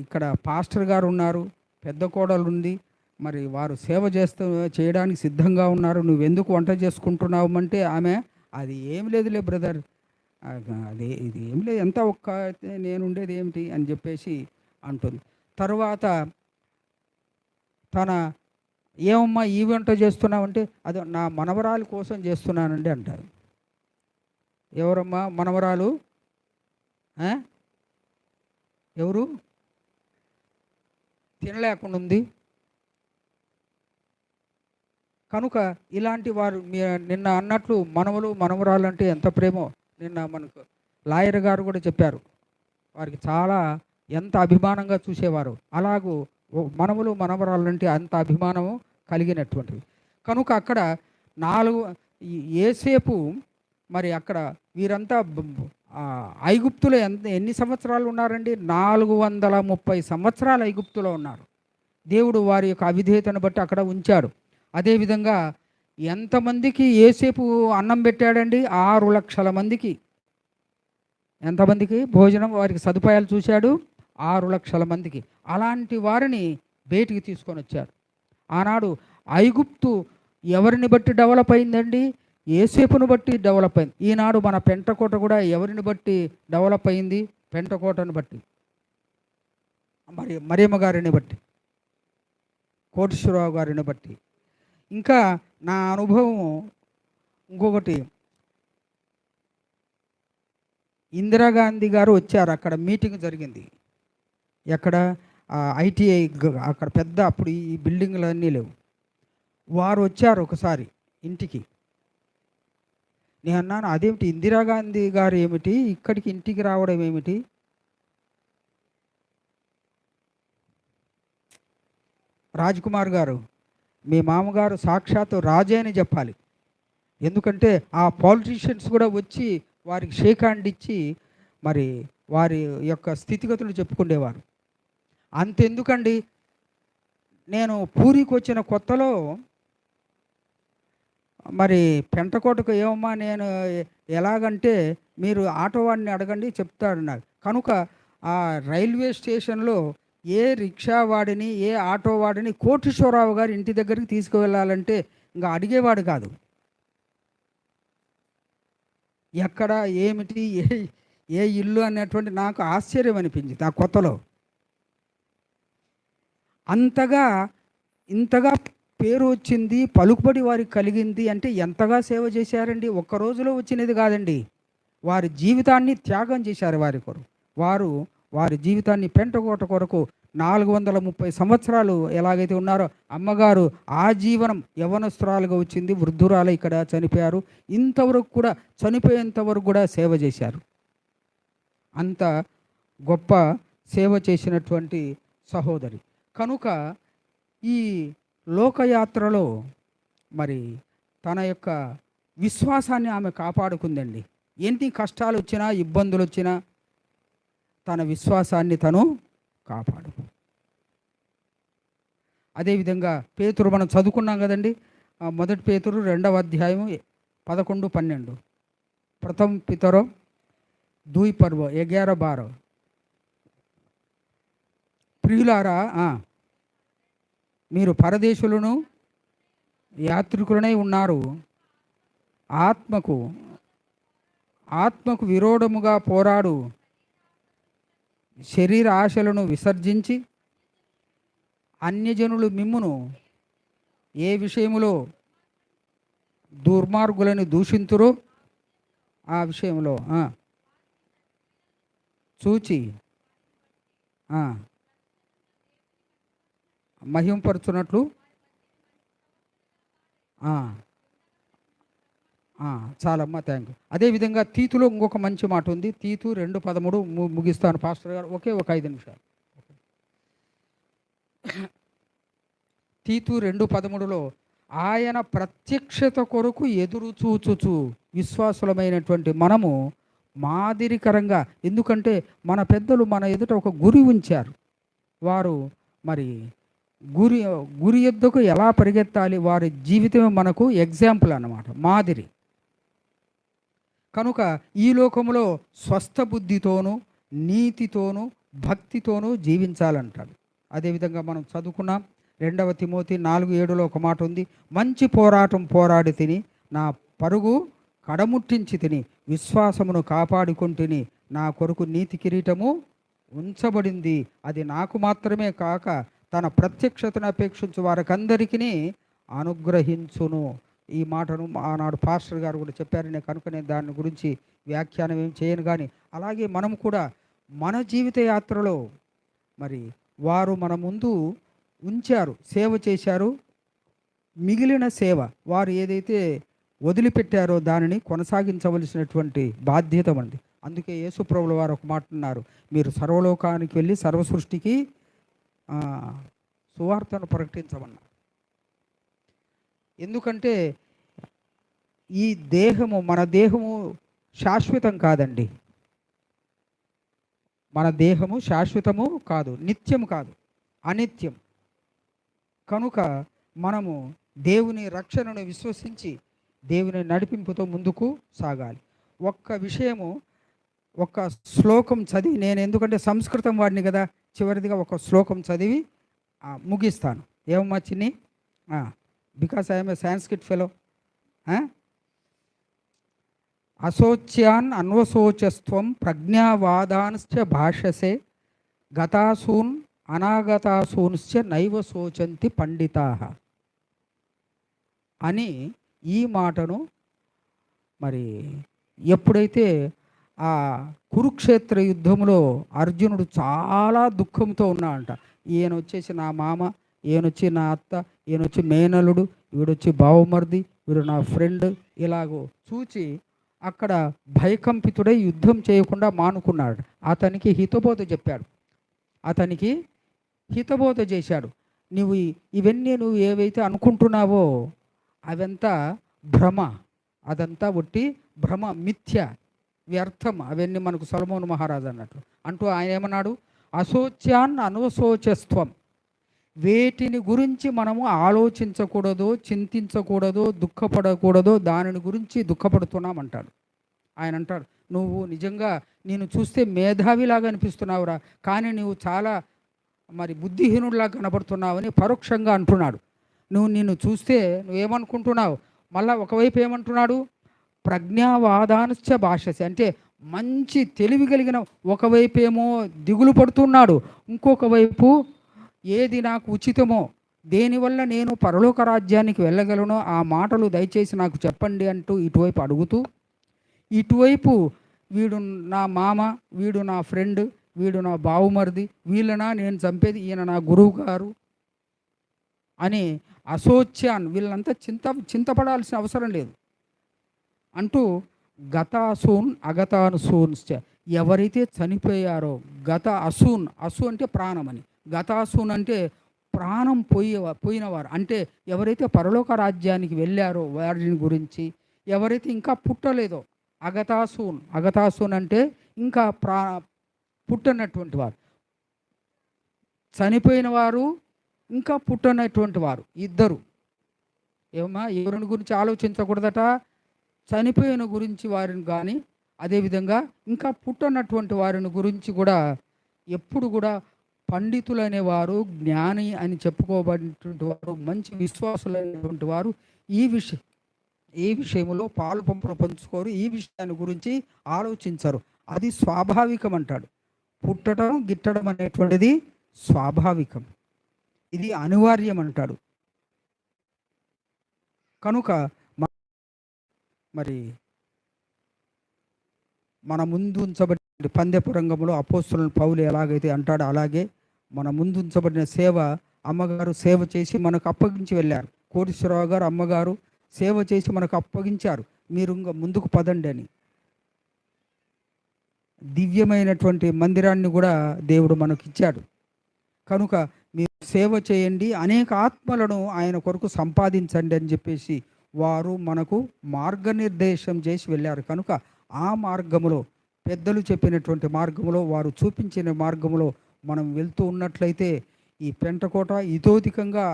ఇక్కడ పాస్టర్ గారు ఉన్నారు, పెద్ద కోడలు ఉంది, మరి వారు సేవ చేయడానికి సిద్ధంగా ఉన్నారు, నువ్వెందుకు వంట చేసుకుంటున్నావు అంటే ఆమె, అది ఏం లేదులే బ్రదర్, ఇది ఏం లేదు, ఎంత ఒక్క నేను ఉండేది ఏమిటి అని చెప్పేసి అంటుంది. తర్వాత తన, ఏమమ్మా ఈ వంట చేస్తున్నావంటే, అది నా మనవరాలు కోసం చేస్తున్నానండి అంటారు. ఎవరమ్మా మనవరాలు? ఎవరు? తినలేకుండా ఉంది. కనుక ఇలాంటి వారు నిన్న అన్నట్లు మనవలు మనవరాలు అంటే ఎంత ప్రేమో నిన్న మనకు లాయర్ గారు కూడా చెప్పారు. వారికి చాలా ఎంత అభిమానంగా చూసేవారు. అలాగూ మనవలు మనవరాలు అంటే అంత అభిమానము కలిగినటువంటివి. కనుక అక్కడ ఏసేపు మరి అక్కడ వీరంతా ఐగుప్తులో ఎన్ని సంవత్సరాలు ఉన్నారండి? 430 సంవత్సరాలు ఐగుప్తులో ఉన్నారు. దేవుడు వారి యొక్క అవిధేయతను బట్టి అక్కడ ఉంచాడు. అదేవిధంగా ఎంతమందికి ఏసేపు అన్నం పెట్టాడండి? 6 లక్షల మందికి. ఎంతమందికి భోజనం, వారికి సదుపాయాలు చూశాడు? 6 లక్షల మందికి. అలాంటి వారిని బయటికి తీసుకొని వచ్చారు. ఆనాడు ఐగుప్తు ఎవరిని బట్టి డెవలప్ అయిందండి? ఏసేపును బట్టి డెవలప్ అయింది. ఈనాడు మన పెంటకోట కూడా ఎవరిని బట్టి డెవలప్ అయింది? పెంటకోటను బట్టి, మరియమ్మ గారిని బట్టి, కోటేశ్వరరావు గారిని బట్టి. ఇంకా నా అనుభవం ఇంకొకటి, ఇందిరాగాంధీ గారు వచ్చారు, అక్కడ మీటింగ్ జరిగింది. ఎక్కడ? ఐటీఐ, అక్కడ పెద్ద, అప్పుడు ఈ బిల్డింగ్లు అన్నీ లేవు. వారు వచ్చారు ఒకసారి ఇంటికి. నేను అన్నాను, అదేమిటి ఇందిరాగాంధీ గారు ఏమిటి ఇక్కడికి ఇంటికి రావడం ఏమిటి? రాజ్కుమార్ గారు, మీ మామగారు సాక్షాత్తు రాజే అని చెప్పాలి. ఎందుకంటే ఆ పాలిటీషియన్స్ కూడా వచ్చి వారికి షేక్ హ్యాండ్ ఇచ్చి మరి వారి యొక్క స్థితిగతులు చెప్పుకునేవారు. అంతెందుకండి, నేను పూరికి వచ్చిన కొత్తలో మరి పెంటకోటకు, ఏమమ్మా నేను ఎలాగంటే, మీరు ఆటో వాడిని అడగండి చెప్తాడు నాకు. కనుక ఆ రైల్వే స్టేషన్లో ఏ రిక్షా వాడిని, ఏ ఆటో వాడిని కోటేశ్వరరావు గారు ఇంటి దగ్గరికి తీసుకువెళ్ళాలంటే ఇంకా అడిగేవాడు కాదు. ఎక్కడ ఏమిటి ఏ ఇల్లు అనేటువంటి నాకు ఆశ్చర్యం అనిపించింది ఆ కొత్తలో. ఇంతగా పేరు వచ్చింది, పలుకుబడి వారికి కలిగింది అంటే ఎంతగా సేవ చేశారండి. ఒక్క రోజులో వచ్చినది కాదండి, వారి జీవితాన్ని త్యాగం చేశారు వారి కొరకు. వారి జీవితాన్ని పెంటకోట కొరకు 430 సంవత్సరాలు ఎలాగైతే ఉన్నారో, అమ్మగారు ఆ జీవనం యవ్వనస్తురాలుగా వచ్చింది, వృద్ధురాలు ఇక్కడ చనిపోయారు. ఇంతవరకు కూడా, చనిపోయేంత వరకు కూడా సేవ చేశారు. అంత గొప్ప సేవ చేసినటువంటి సహోదరి. కనుక ఈ లోకయాత్రలో మరి తన యొక్క విశ్వాసాన్ని ఆమె కాపాడుకుందండి. ఎన్ని కష్టాలు వచ్చినా, ఇబ్బందులు వచ్చినా తన విశ్వాసాన్ని తను కాపాడు. అదేవిధంగా పేతురు మనం చదువుకున్నాం కదండి, మొదటి పేతురు 2వ అధ్యాయం 11-12. ప్రథమ పితరో 2:11-12. ప్రియులారా, మీరు పరదేశులను యాత్రికులనై ఉన్నారు. ఆత్మకు విరోధముగా పోరాడు శరీర ఆశలను విసర్జించి, అన్యజనులు మిమ్మును ఏ విషయములో దుర్మార్గులను దూషింతురో ఆ విషయంలో చూచి మహింపరచున్నట్లు చాలమ్మా, థ్యాంక్ యూ. అదేవిధంగా తీతులో ఇంకొక మంచి మాట ఉంది. తీతు 2:13 ముగిస్తాను పాస్టర్ గారు, ఒకే ఒక 5 నిమిషాలు. తీతు 2:13లో ఆయన ప్రత్యక్షత కొరకు ఎదురు చూచుచు విశ్వాసులమైనటువంటి మనము మాదిరికరంగా, ఎందుకంటే మన పెద్దలు మన ఎదుట ఒక గురి ఉంచారు. వారు మరి గురి ఎద్దుకు ఎలా పరిగెత్తాలి, వారి జీవితమే మనకు ఎగ్జాంపుల్ అన్నమాట, మాదిరి. కనుక ఈ లోకంలో స్వస్థ బుద్ధితోనూ నీతితోనూ భక్తితోనూ జీవించాలంటాడు. అదేవిధంగా మనం చదువుకున్నాం 2 తిమోతి 4:7లో ఒక మాట ఉంది. మంచి పోరాటం పోరాడి తిని నా పరుగు కడముట్టించి తిని విశ్వాసమును కాపాడుకుంటుని నా కొరకు నీతి కిరీటము ఉంచబడింది, అది నాకు మాత్రమే కాక తన ప్రత్యక్షతను అపేక్షించు వారికందరికీ అనుగ్రహించును. ఈ మాటను ఆనాడు పాస్టర్ గారు కూడా చెప్పారు. కనుక నేను దాని గురించి వ్యాఖ్యానం ఏం చేయను. కానీ అలాగే మనం కూడా మన జీవిత యాత్రలో మరి వారు మన ముందు ఉంచారు, సేవ చేశారు. మిగిలిన సేవ వారు ఏదైతే వదిలిపెట్టారో దానిని కొనసాగించవలసినటువంటి బాధ్యత ఉంది. అందుకే యేసుప్రభుల వారు ఒక మాట అన్నారు, మీరు సర్వలోకానికి వెళ్ళి సర్వసృష్టికి సువార్తను ప్రకటించమన్నారు. ఎందుకంటే ఈ దేహము, మన దేహము శాశ్వతం కాదండి. మన దేహము శాశ్వతము కాదు, నిత్యం కాదు, అనిత్యం. కనుక మనము దేవుని రక్షణను విశ్వసించి దేవుని నడిపింపుతో ముందుకు సాగాలి. ఒక్క విషయము, ఒక శ్లోకం చదివి, నేను ఎందుకంటే సంస్కృతం వాడిని కదా, చివరిదిగా ఒక శ్లోకం చదివి ముగిస్తాను. ఏమమ్మా చిన్ని? Because I'm a Sanskrit fellow. అశోచ్యాన్ అన్వశోచస్త్వం ప్రజ్ఞావాదాంశ్చ భాషసే గతాసూన్ అనాగతాసూన్శ్చ నైవ శోచంతి పండితాః అని ఈ మాటను మరి ఎప్పుడైతే ఆ కురుక్షేత్ర యుద్ధంలో అర్జునుడు చాలా దుఃఖంతో ఉన్నాడంట. ఈయన వచ్చేసి నా మామ, ఈయనొచ్చి నా అత్త, ఈయనొచ్చి మేనలుడు, వీడొచ్చి బావమర్ది, వీడు నా ఫ్రెండ్, ఇలాగో చూచి అక్కడ భయకంపితుడై యుద్ధం చేయకుండా మానుకున్నాడు. అతనికి హితబోధ చెప్పాడు, అతనికి హితబోధ చేశాడు. ఇవన్నీ నువ్వు ఏవైతే అనుకుంటున్నావో అవంతా భ్రమ, అదంతా ఒట్టి భ్రమ, మిథ్య, వ్యర్థం. అవన్నీ మనకు సొలొమోను మహారాజు అన్నట్లు అంటూ ఆయన ఏమన్నాడు, అశోచ్యాన్ అనవశోచస్త్వం, వేటిని గురించి మనము ఆలోచించకూడదో, చింతించకూడదో, దుఃఖపడకూడదో దానిని గురించి దుఃఖపడుతున్నామంటాడు. ఆయన అంటాడు, నువ్వు నిజంగా నేను చూస్తే మేధావిలాగా అనిపిస్తున్నావురా, కానీ నువ్వు చాలా మరి బుద్ధిహీనుడిలాగా కనబడుతున్నావని పరోక్షంగా అంటున్నాడు. నిన్ను చూస్తే నువ్వేమనుకుంటున్నావు, మళ్ళా ఒకవైపు ఏమంటున్నాడు, ప్రజ్ఞావాదాంశ్చ భాషసి, అంటే మంచి తెలివి కలిగిన ఒకవైపు ఏమో దిగులు పడుతున్నాడు, ఇంకొక వైపు ఏది నాకు ఉచితమో, దేనివల్ల నేను పరలోక రాజ్యానికి వెళ్ళగలనో ఆ మాటలు దయచేసి నాకు చెప్పండి అంటూ ఇటువైపు అడుగుతూ, ఇటువైపు వీడు నా మామ, వీడు నా ఫ్రెండ్, వీడు నా బావుమరిది, వీళ్ళనా నేను చంపేది, ఈయన నా గురువు గారు అని అశోచ్యాన్, వీళ్ళంతా చింతపడాల్సిన అవసరం లేదు అంటూ గతాసూన్ అగతానుసూన్శ్చ, ఎవరైతే చనిపోయారో, అసు అంటే ప్రాణం అని, గతాసూన్ అంటే ప్రాణం పోయినవారు, అంటే ఎవరైతే పరలోక రాజ్యానికి వెళ్ళారో వారిని గురించి, ఎవరైతే ఇంకా పుట్టలేదో అగతాసూన్ అంటే ఇంకా పుట్టనటువంటి వారు, చనిపోయిన వారు ఇంకా పుట్టనటువంటి వారు ఇద్దరు. ఏమన్నా ఎవరిని గురించి ఆలోచించకూడదట, చనిపోయిన గురించి వారిని కానీ, అదేవిధంగా ఇంకా పుట్టనటువంటి వారిని గురించి కూడా ఎప్పుడు కూడా పండితులు అనేవారు, జ్ఞాని అని చెప్పుకోబడినటువంటి వారు, మంచి విశ్వాసులైనటువంటి వారు ఈ విషయంలో పాలు పంచుకోరు, ఈ విషయాన్ని గురించి ఆలోచించరు. అది స్వాభావికం అంటాడు. పుట్టడం గిట్టడం అనేటువంటిది స్వాభావికం, ఇది అనివార్యం అంటాడు. కనుక మరి మన ముందు ఉంచబడిన పందెపు రంగంలో అపోస్తలుని పౌలు ఎలాగైతే అంటాడో అలాగే మన ముందు ఉంచబడిన సేవ, అమ్మగారు సేవ చేసి మనకు అప్పగించి వెళ్ళారు. కోటేశ్వరరావు గారు, అమ్మగారు సేవ చేసి మనకు అప్పగించారు. మీరు ఇంకా ముందుకు పదండి అని. దివ్యమైనటువంటి మందిరాన్ని కూడా దేవుడు మనకిచ్చాడు. కనుక మీరు సేవ చేయండి, అనేక ఆత్మలను ఆయన కొరకు సంపాదించండి అని చెప్పేసి వారు మనకు మార్గనిర్దేశం చేసి వెళ్ళారు. కనుక ఆ మార్గములో, పెద్దలు చెప్పినటువంటి మార్గములో, వారు చూపించిన మార్గములో మనం వెళ్తూ ఉన్నట్లయితే ఈ పెంటకోట ఇతోధికంగా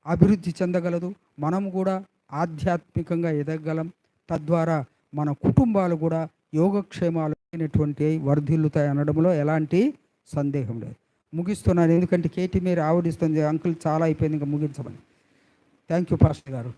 అభివృద్ధి చెందగలదు. మనము కూడా ఆధ్యాత్మికంగా ఎదగగలం. తద్వారా మన కుటుంబాలు కూడా యోగక్షేమాలు అయినటువంటి వర్ధిల్లుతాయి అనడంలో ఎలాంటి సందేహం లేదు. ముగిస్తున్నాను, ఎందుకంటే కేటీ మీరు ఆవిడిస్తుంది. అంకుల్ చాలా అయిపోయింది, ఇంకా ముగించమని. థ్యాంక్ యూ పాస్టర్ గారు.